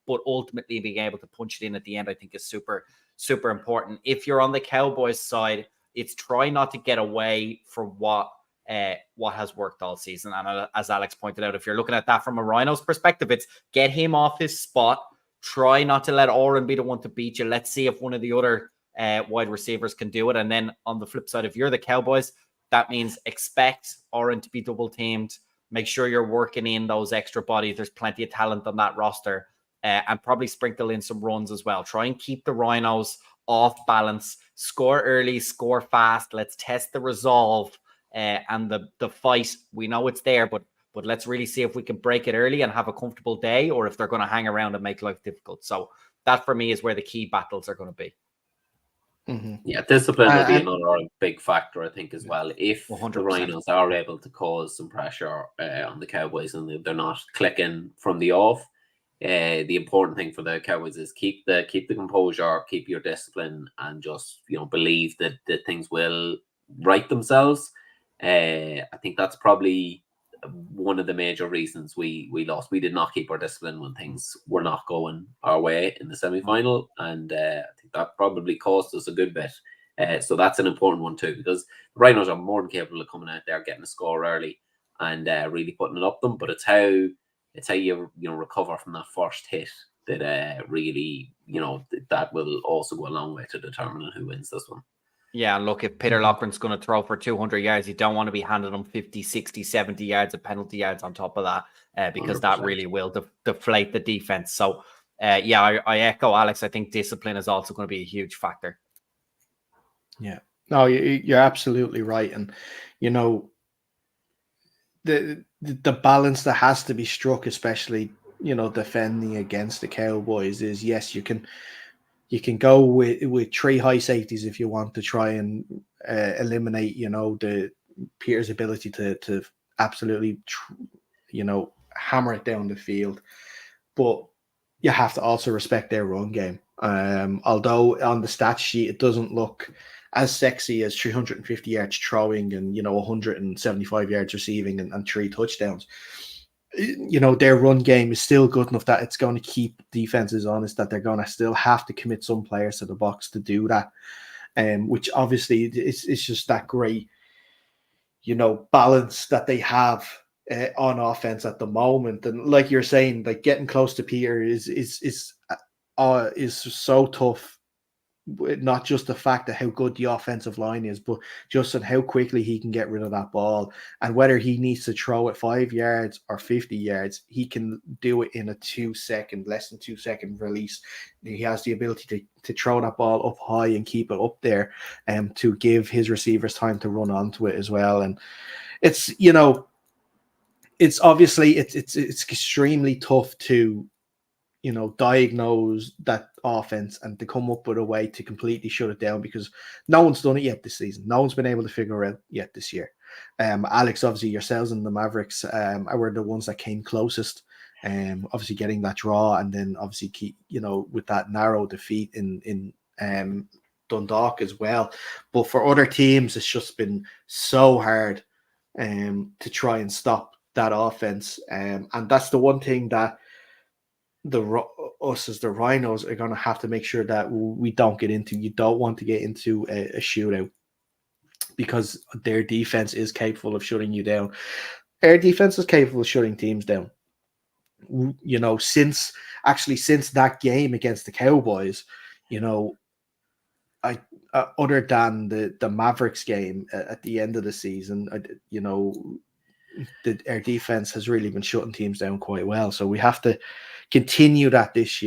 but ultimately being able to punch it in at the end, I think is super, super important. If you're on the Cowboys side, it's try not to get away from what has worked all season. And as Alex pointed out, if you're looking at that from a Rhinos perspective, it's get him off his spot. Try not to let Oren be the one to beat you. Let's see if one of the other wide receivers can do it. And then on the flip side, if you're the Cowboys, that means expect Oren to be double teamed. Make sure you're working in those extra bodies. There's plenty of talent on that roster, and probably sprinkle in some runs as well. Try and keep the Rhinos off balance. Score early, score fast. Let's test the resolve and the fight. We know it's there, but let's really see if we can break it early and have a comfortable day, or if they're going to hang around and make life difficult. So that for me is where the key battles are going to be. Yeah, discipline will be another big factor, I think, as well. If 100%. the Rhinos are able to cause some pressure on the Cowboys and they're not clicking from the off, the important thing for the Cowboys is keep the composure, keep your discipline, and just believe that things will right themselves. I think that's probably one of the major reasons we lost. We did not keep our discipline when things were not going our way in the semi-final, and I think that probably cost us a good bit. So that's an important one too, because the Rhinos are more than capable of coming out there, getting a score early, and really putting it up them. But it's how you recover from that first hit that really that will also go a long way to determining who wins this one. Yeah, look, if Peter Loughran's going to throw for 200 yards, you don't want to be handing him 50, 60, 70 yards of penalty yards on top of that, because 100%. That really will deflate the defense. So, I echo Alex. I think discipline is also going to be a huge factor. Yeah, no, you're absolutely right. And, the balance that has to be struck, especially, defending against the Cowboys, is yes, you can go with 3 high safeties if you want to try and eliminate, the Peter's ability to absolutely, hammer it down the field. But you have to also respect their run game. Although on the stat sheet it doesn't look as sexy as 350 yards throwing and 175 yards receiving and 3 touchdowns. Their run game is still good enough that it's going to keep defenses honest, that they're going to still have to commit some players to the box to do that. Which obviously it's just that great, balance that they have on offense at the moment. And like you're saying, like getting close to Peter is so tough. Not just the fact of how good the offensive line is, but just on how quickly he can get rid of that ball, and whether he needs to throw it 5 yards or 50 yards, he can do it in a less than 2 second release. He has the ability to throw that ball up high and keep it up there, to give his receivers time to run onto it as well. And it's it's obviously it's extremely tough to diagnose that offense and to come up with a way to completely shut it down, because no one's done it yet this season. No one's been able to figure it out yet this year. Alex, obviously yourselves and the Mavericks were the ones that came closest, obviously getting that draw, and then obviously keep with that narrow defeat in Dundalk as well. But for other teams, it's just been so hard to try and stop that offense, and that's the one thing that us as the Rhinos are going to have to make sure that we don't get into. You don't want to get into a shootout, because their defense is capable of shutting you down. Our defense is capable of shutting teams down. Since that game against the Cowboys, other than the Mavericks game at the end of the season, our defense has really been shutting teams down quite well. So we have to continue that this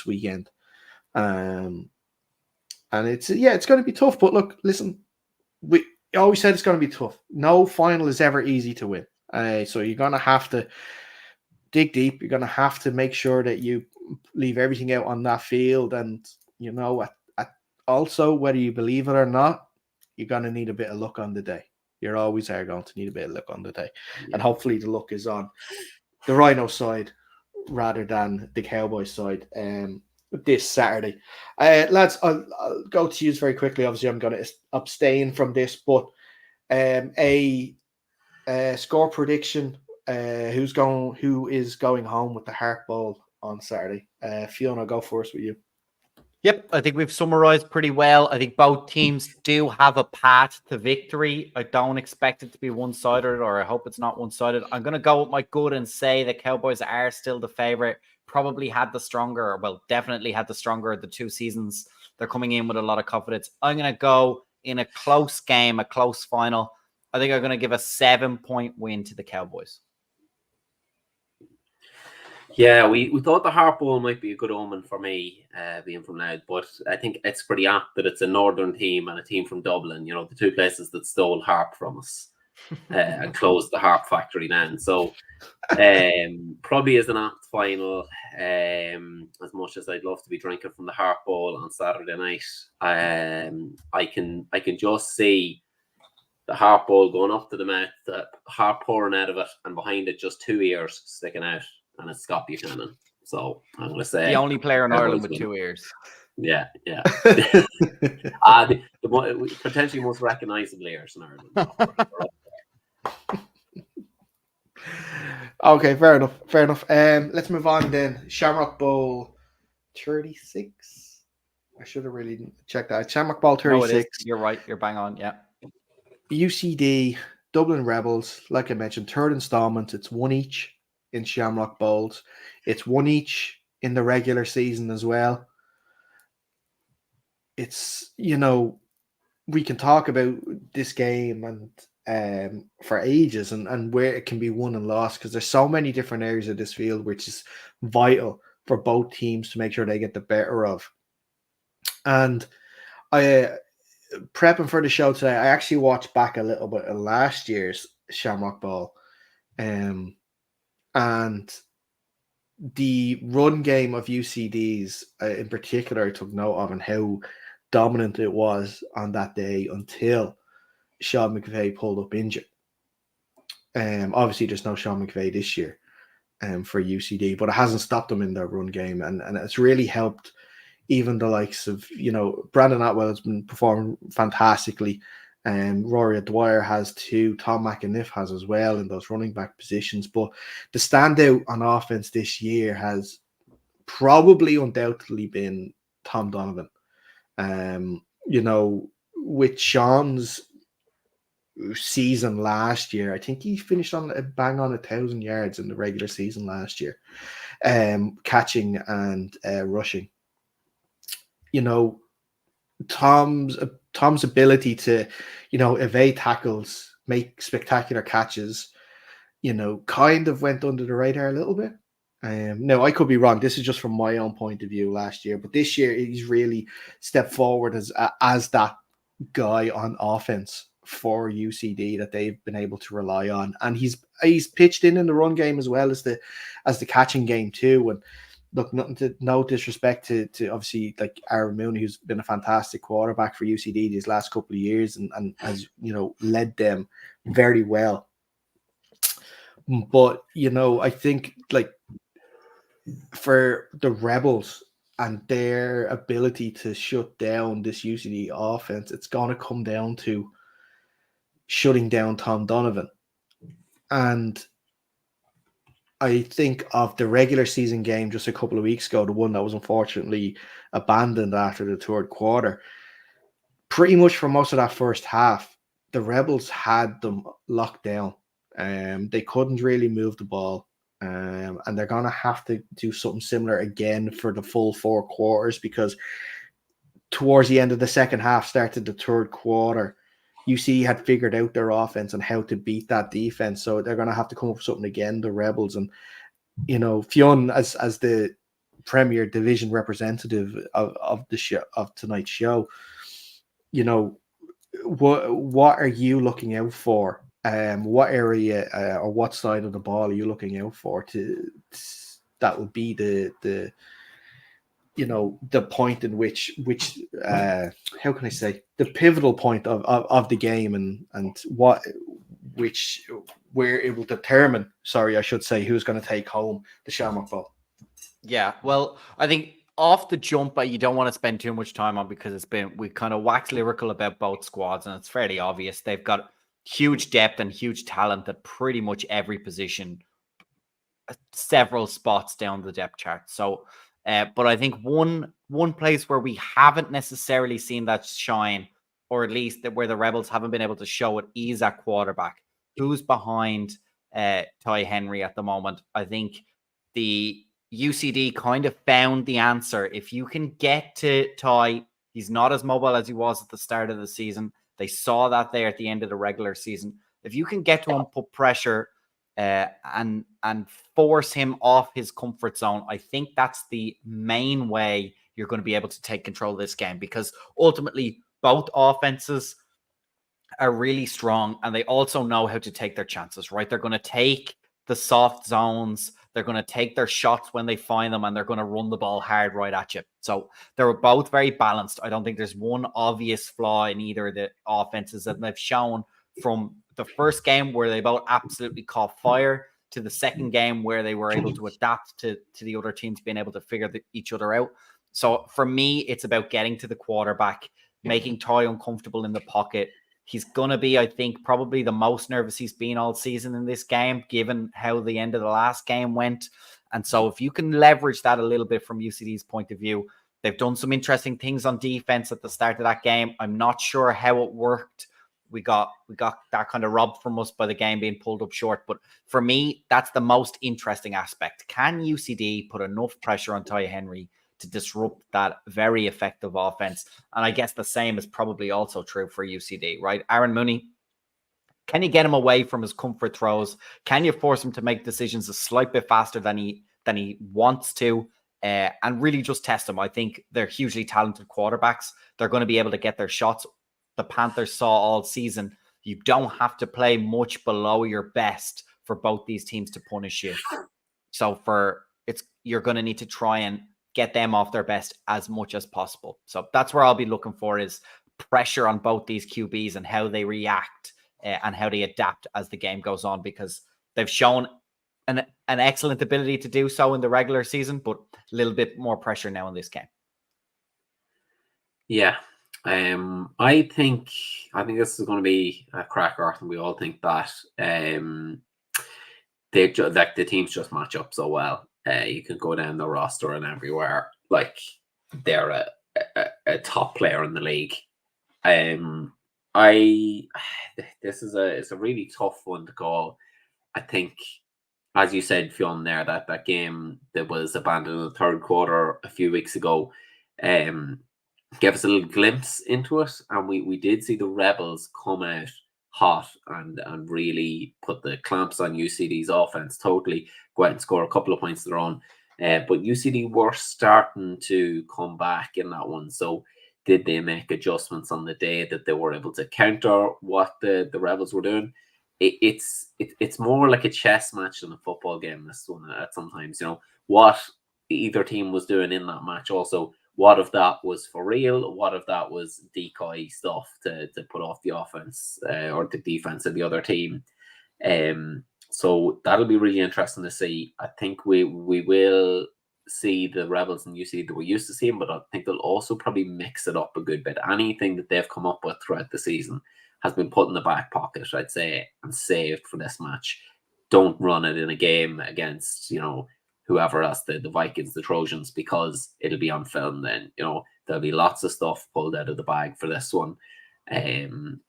weekend. And it's going to be tough. But look, listen, we always said it's going to be tough. No final is ever easy to win. So you're going to have to dig deep. You're going to have to make sure that you leave everything out on that field. And, also, whether you believe it or not, you're going to need a bit of luck on the day. You always are going to need a bit of luck on the day. Yeah. And hopefully the luck is on the Rhino side rather than the Cowboys side this Saturday. Lads, I'll go to you very quickly. Obviously, I'm going to abstain from this, but a score prediction. Who is going home with the Harp Bowl on Saturday? Fiona, I'll go first with you. Yep, I think we've summarized pretty well. I think both teams do have a path to victory. I don't expect it to be one-sided, or I hope it's not one-sided. I'm going to go with my gut and say the Cowboys are still the favorite. Probably definitely had the stronger of the 2 seasons. They're coming in with a lot of confidence. I'm going to go in a close game, a close final. I think I'm going to give a 7-point win to the Cowboys. Yeah, we thought the Harp Bowl might be a good omen for me, being from Loud, but I think it's pretty apt that it's a northern team and a team from Dublin, the 2 places that stole Harp from us. and close the Harp factory then. So probably as an apt final, as much as I'd love to be drinking from the Harp Bowl on Saturday night, I can just see the Harp Bowl going up to the mouth, the Harp pouring out of it, and behind it just two ears sticking out, and it's Scott Buchanan. So I'm going to say the only player in Ireland with winning. 2 ears. Yeah. The potentially most recognisable ears in Ireland. Okay, fair enough. Let's move on then. Shamrock Bowl 36. I should have really checked that. Shamrock Bowl 36. You're right. You're bang on. Yeah. UCD, Dublin Rebels. Like I mentioned, third installment. It's one each in Shamrock Bowls. It's one each in the regular season as well. It's, we can talk about this game and for ages and where it can be won and lost, because there's so many different areas of this field which is vital for both teams to make sure they get the better of. And I prepping for the show today, I actually watched back a little bit of last year's Shamrock Bowl, and the run game of UCD's in particular I took note of, and how dominant it was on that day until Sean McVeigh pulled up injured. Obviously, there's no Sean McVeigh this year for UCD, but it hasn't stopped them in their run game, and it's really helped even the likes of, Brandon Atwell has been performing fantastically. Rory Dwyer has too. Tom McAniff has as well in those running back positions. But the standout on offense this year has probably undoubtedly been Tom Donovan. With Sean's season last year, I think he finished on a bang on 1,000 yards in the regular season last year, catching and rushing. Tom's ability to, evade tackles, make spectacular catches, kind of went under the radar a little bit. No, I could be wrong. This is just from my own point of view last year, but this year he's really stepped forward as that guy on offense for UCD that they've been able to rely on, and he's pitched in the run game as well as the catching game too. And look, no disrespect to obviously like Aaron Mooney, who's been a fantastic quarterback for UCD these last couple of years and has led them very well. But I think like for the Rebels and their ability to shut down this UCD offense, it's going to come down to shutting down Tom Donovan. And I think of the regular season game just a couple of weeks ago, the one that was unfortunately abandoned after the third quarter. Pretty much for most of that first half, the Rebels had them locked down. They couldn't really move the ball. And they're going to have to do something similar again for the full 4 quarters, because towards the end of the second half, started the third quarter, UC had figured out their offense and how to beat that defense. So they're going to have to come up with something again, the Rebels. And, Fionn, as the Premier Division representative of the show, of tonight's show, what are you looking out for? What area or what side of the ball are you looking out for that would be the point in which how can I say, the pivotal point of the game, and where it will determine, I should say, who's going to take home the Shamrock Bowl. Yeah, well, I think off the jump, you don't want to spend too much time on, because we kind of wax lyrical about both squads, and it's fairly obvious they've got huge depth and huge talent at pretty much every position, several spots down the depth chart. So, but I think one place where we haven't necessarily seen that shine, or at least where the Rebels haven't been able to show it, is at quarterback. Who's behind Ty Henry at the moment? I think the UCD kind of found the answer. If you can get to Ty, he's not as mobile as he was at the start of the season. They saw that there at the end of the regular season. If you can get to him, put pressure and force him off his comfort zone, I think that's the main way you're going to be able to take control of this game, because ultimately both offenses are really strong, and they also know how to take their chances, right? They're going to take the soft zones. They're going to take their shots when they find them, and they're going to run the ball hard right at you. So they're both very balanced. I don't think there's one obvious flaw in either of the offenses that they've shown from the first game where they both absolutely caught fire to the second game where they were able to adapt to the other teams being able to figure each other out. So for me, it's about getting to the quarterback, making Ty uncomfortable in the pocket. He's going to be, I think, probably the most nervous he's been all season in this game, given how the end of the last game went. And so if you can leverage that a little bit from UCD's point of view, they've done some interesting things on defense at the start of that game. I'm not sure how it worked. We got that kind of robbed from us by the game being pulled up short. But for me, that's the most interesting aspect. Can UCD put enough pressure on Ty Henry to disrupt that very effective offense? And I guess the same is probably also true for UCD, right? Aaron Mooney, can you get him away from his comfort throws? Can you force him to make decisions a slight bit faster than he wants to? And really just test him. I think they're hugely talented quarterbacks. They're going to be able to get their shots. The Panthers saw all season, you don't have to play much below your best for both these teams to punish you. So you're going to need to try and get them off their best as much as possible. So that's where I'll be looking for, is pressure on both these QBs and how they react and how they adapt as the game goes on, because they've shown an excellent ability to do so in the regular season, but a little bit more pressure now in this game. Yeah. I think this is going to be a cracker, and we all think that the teams just match up so well. You can go down the roster and everywhere, like they're a top player in the league. It's a really tough one to call. I think, as you said, Fionn, there, that game that was abandoned in the third quarter a few weeks ago, gave us a little glimpse into it, and we did see the Rebels come out hot and really put the clamps on UCD's offense, totally go out and score a couple of points of their own. But UCD were starting to come back in that one. So did they make adjustments on the day that they were able to counter what the Rebels were doing? It's more like a chess match than a football game, this one, at sometimes. What either team was doing in that match, also what if that was for real? What if that was decoy stuff to put off the offense or the defense of the other team? So that'll be really interesting to see. I think we will see the Rebels and UCD that we're used to seeing, but I think they'll also probably mix it up a good bit. Anything that they've come up with throughout the season has been put in the back pocket, I'd say, and saved for this match. Don't run it in a game against, whoever else, the Vikings, the Trojans, because it'll be on film then. There'll be lots of stuff pulled out of the bag for this one. And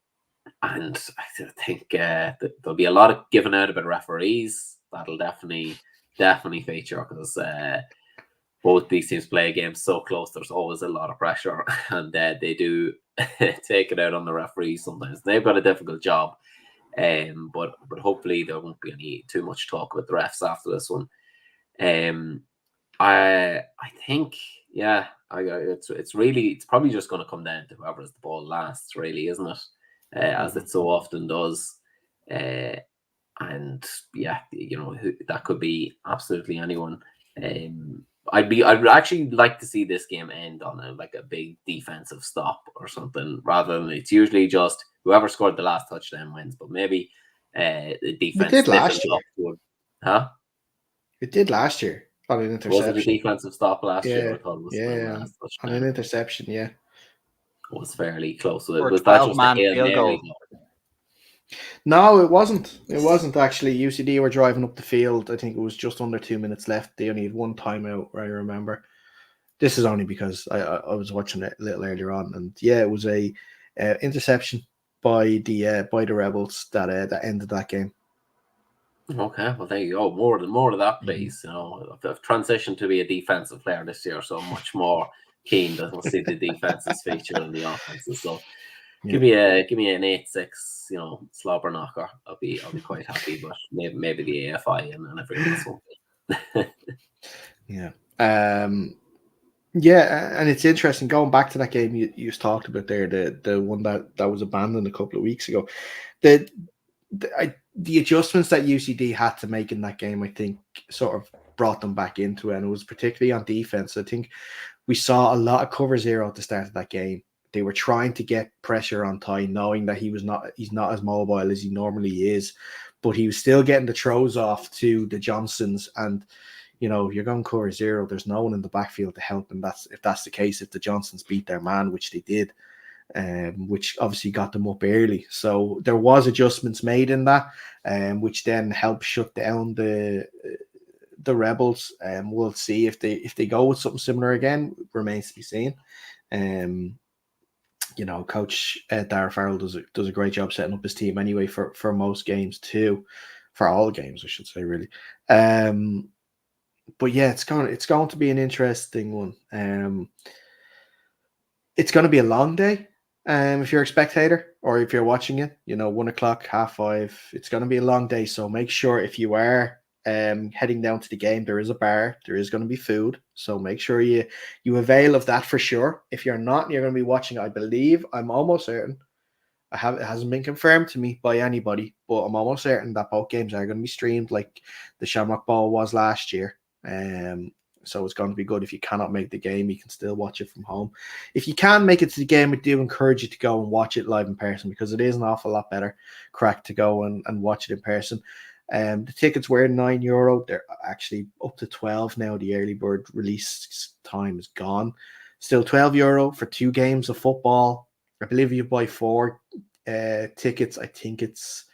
I think there'll be a lot of giving out about referees. That'll definitely feature, because both these teams play games so close. There's always a lot of pressure, and they do take it out on the referees sometimes. They've got a difficult job, but hopefully there won't be too much talk about the refs after this one. I think, yeah, it's probably just going to come down to whoever has the ball last, really, isn't it? As it so often does. And yeah, that could be absolutely anyone. I'd actually like to see this game end on a big defensive stop or something, rather than it's usually just whoever scored the last touchdown wins. But maybe the defense did last year. Huh? It did last year on an interception. Was it a defensive stop last year? I thought it was last touchdown. On an interception, yeah. It was fairly close. Or was that just a field goal? No, it wasn't. It wasn't actually. UCD were driving up the field. I think it was just under 2 minutes left. They only had one timeout, I remember. This is only because I was watching it a little earlier on, and yeah, it was a interception by the Rebels that ended that game. Okay, well there you go. More of that, please. I've transitioned to be a defensive player this year, so I'm much more keen that we'll see the defenses feature in the offenses. So give me an 8-6, slobber knocker. I'll be quite happy, but maybe the AFI and everything else won't be. Yeah. Yeah, and it's interesting going back to that game you just talked about there, the one that was abandoned a couple of weeks ago. The the adjustments that UCD had to make in that game, I think, sort of brought them back into it, and it was particularly on defense. I think we saw a lot of cover zero at the start of that game. They were trying to get pressure on Ty, knowing that he's not as mobile as he normally is, but he was still getting the throws off to the Johnsons. And you're going cover zero. There's no one in the backfield to help, and if that's the case, if the Johnsons beat their man, which they did, which obviously got them up early. So there was adjustments made in that, which then helped shut down the Rebels. We'll see if they go with something similar again. Remains to be seen. Coach Dara Farrell does a great job setting up his team anyway for most games too, for all games I should say really. But yeah, it's going to be an interesting one. It's going to be a long day. If you're a spectator or if you're watching it, 1 o'clock, 5:30, it's going to be a long day. So make sure if you are heading down to the game, there is a bar, there is going to be food. So make sure you avail of that for sure. If you're not, and you're going to be watching, I'm almost certain. It hasn't been confirmed to me by anybody, but I'm almost certain that both games are going to be streamed like the Shamrock Bowl was last year. So it's going to be good. If you cannot make the game, you can still watch it from home. If you can make it to the game, I do encourage you to go and watch it live in person, because it is an awful lot better crack to go and watch it in person. The tickets were €9. They're actually up to 12 now. The early bird release time is gone. Still €12 for 2 games of football. I believe you buy 4 tickets. I think it's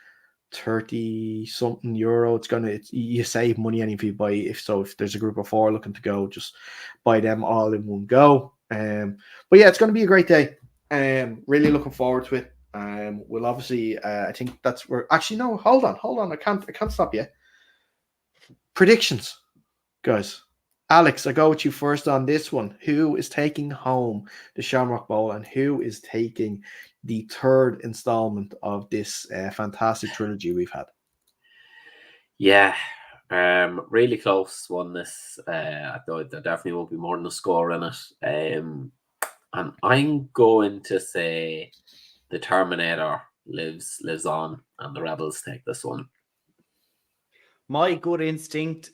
30 something euro. You save money if you buy. If there's a group of 4 looking to go, just buy them all in one go. But yeah, it's going to be a great day. Really looking forward to it. We'll obviously, I think that's where. Actually, no, hold on. I can't stop yet. Predictions, guys. Alex, I go with you first on this one. Who is taking home the Shamrock Bowl, and who is taking the 3rd installment of this fantastic trilogy we've had? Yeah, really close one. This I thought there definitely won't be more than a score in it. And I'm going to say the Terminator lives on, and the Rebels take this one. My gut instinct,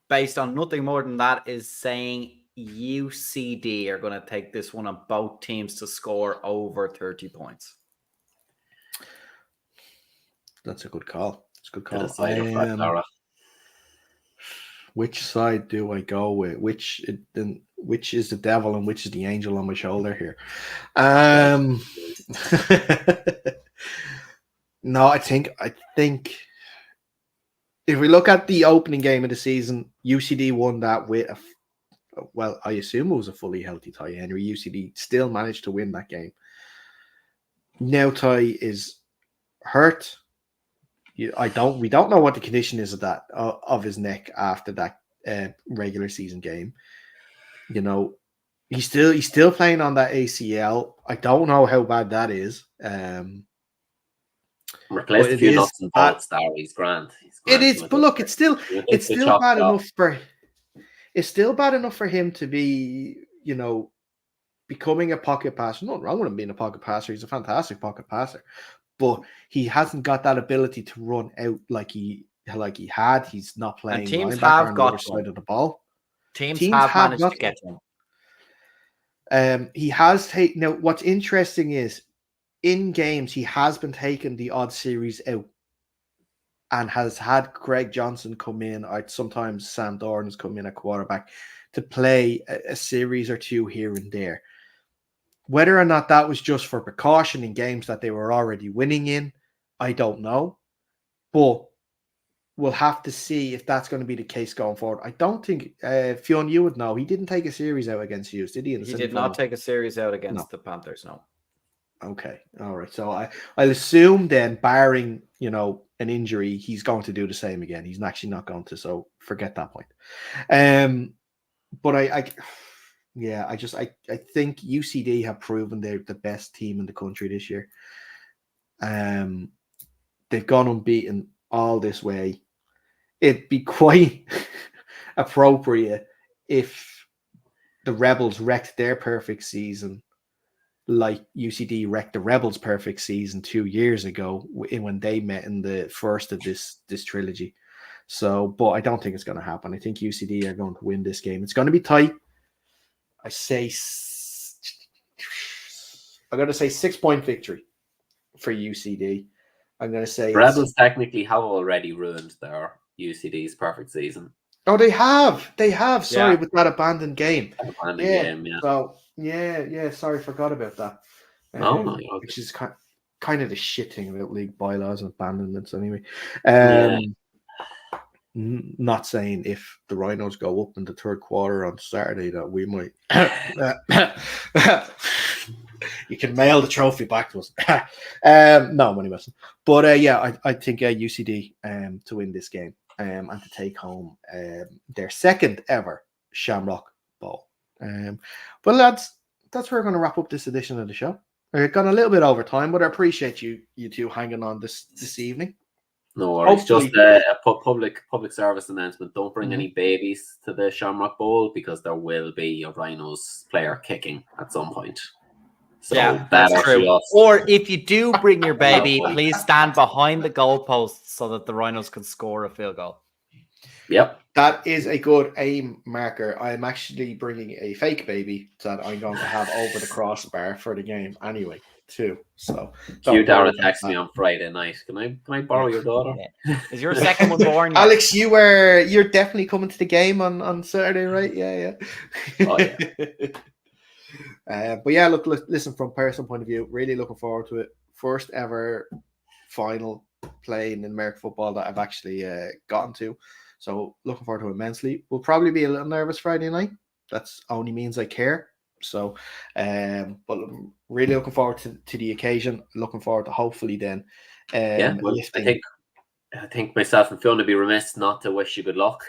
based on nothing more than that, is saying UCD are going to take this one on both teams to score over 30 points. That's a good call. It's a good call. Which side do I go with? Which is the devil and which is the angel on my shoulder here? No, I think if we look at the opening game of the season, UCD won that with I assume it was a fully healthy Ty Henry. UCD still managed to win that game. Now Ty is hurt. We don't know what the condition is of his neck after that regular season game. He's still playing on that ACL. I don't know how bad that is. Replace a few nuts and bolts there. He's grand. It is, but look, it's still bad enough for. It's still bad enough for him to be, becoming a pocket passer. Nothing wrong with him being a pocket passer. He's a fantastic pocket passer, but he hasn't got that ability to run out like he had. He's not playing. And teams have got the side of the ball. Teams have managed to get him. He has taken. Now, what's interesting is, in games, he has been taking the odd series out, and has had Greg Johnson come in, or sometimes Sam Dorn's come in at quarterback to play a series or 2 here and there. Whether or not that was just for precaution in games that they were already winning in, I don't know. But we'll have to see if that's going to be the case going forward. I don't think, Fionn, you would know. He didn't take a series out against Hughes, did he? He did not take a series out against the Panthers, no. Okay, all right. So I'll assume then, barring, an injury, he's going to do the same again. He's actually not going to, so forget that point. But I think UCD have proven they're the best team in the country this year. They've gone unbeaten all this way. It'd be quite appropriate if the Rebels wrecked their perfect season like UCD wrecked the Rebels' perfect season 2 years ago when they met in the first of this trilogy. So, but I don't think it's going to happen. I think UCD are going to win this game. It's going to be tight. I'm going to say 6-point victory for UCD. I'm going to say Rebels technically have already ruined their UCD's perfect season. Oh, they have. Sorry, with that abandoned game. Game, yeah. So yeah. Sorry, forgot about that. Which is kind of the shit thing about league bylaws and abandonments, anyway. Not saying if the Rhinos go up in the third quarter on Saturday that we might. You can mail the trophy back to us. No, I'm only messing. But I think UCD to win this game and to take home their second ever Shamrock Bowl. But lads, that's where we're going to wrap up this edition of the show. We've gone a little bit over time, but I appreciate you two hanging on this evening. No worries. Hopefully, just a public service announcement. Don't bring any babies to the Shamrock Bowl because there will be a Rhinos player kicking at some point. So yeah, that's true. Or if you do bring your baby, please stand behind the goalposts so that the Rhinos can score a field goal. Yep. That is a good aim marker. I'm actually bringing a fake baby that I'm going to have over the crossbar for the game anyway, too. So Dara texted me on Friday night. Can I borrow your daughter? Yeah. Is your second one born yet? Alex, you're definitely coming to the game on Saturday, right? Yeah. Oh, yeah. But yeah, look, listen, from a personal point of view, really looking forward to it. First ever final playing in American football that I've actually gotten to. So looking forward to it immensely. We'll probably be a little nervous Friday night. That's only means I care. So, but I'm really looking forward to the occasion. Looking forward to hopefully then. I think myself and Fiona would be remiss not to wish you good luck.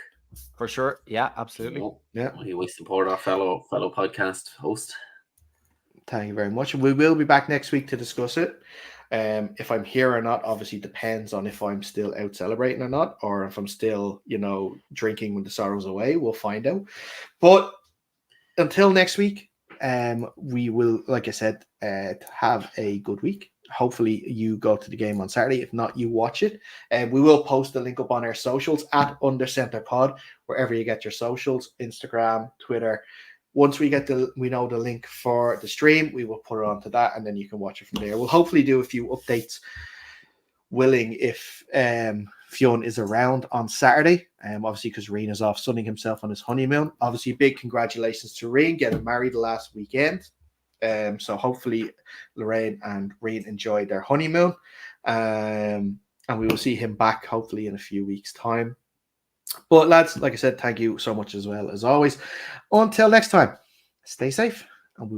For sure. Yeah, absolutely. We support our fellow podcast host. Thank you very much. We will be back next week to discuss it. If I'm here or not, obviously depends on if I'm still out celebrating or not, or if I'm still, drinking when the sorrow's away. We'll find out. But until next week, we will, like I said, have a good week. Hopefully you go to the game on Saturday. If not, you watch it. We will post the link up on our socials at UnderCenterPod, wherever you get your socials, Instagram, Twitter. Once we know the link for the stream, we will put it onto that, and then you can watch it from there. We'll hopefully do a few updates, willing, if Fionn is around on Saturday. Obviously, because Reen is off sunning himself on his honeymoon. Obviously, big congratulations to Reen getting married last weekend. So hopefully, Lorraine and Reen enjoyed their honeymoon, and we will see him back hopefully in a few weeks' time. But lads, like I said, thank you so much as well as always. Until next time, stay safe, and we will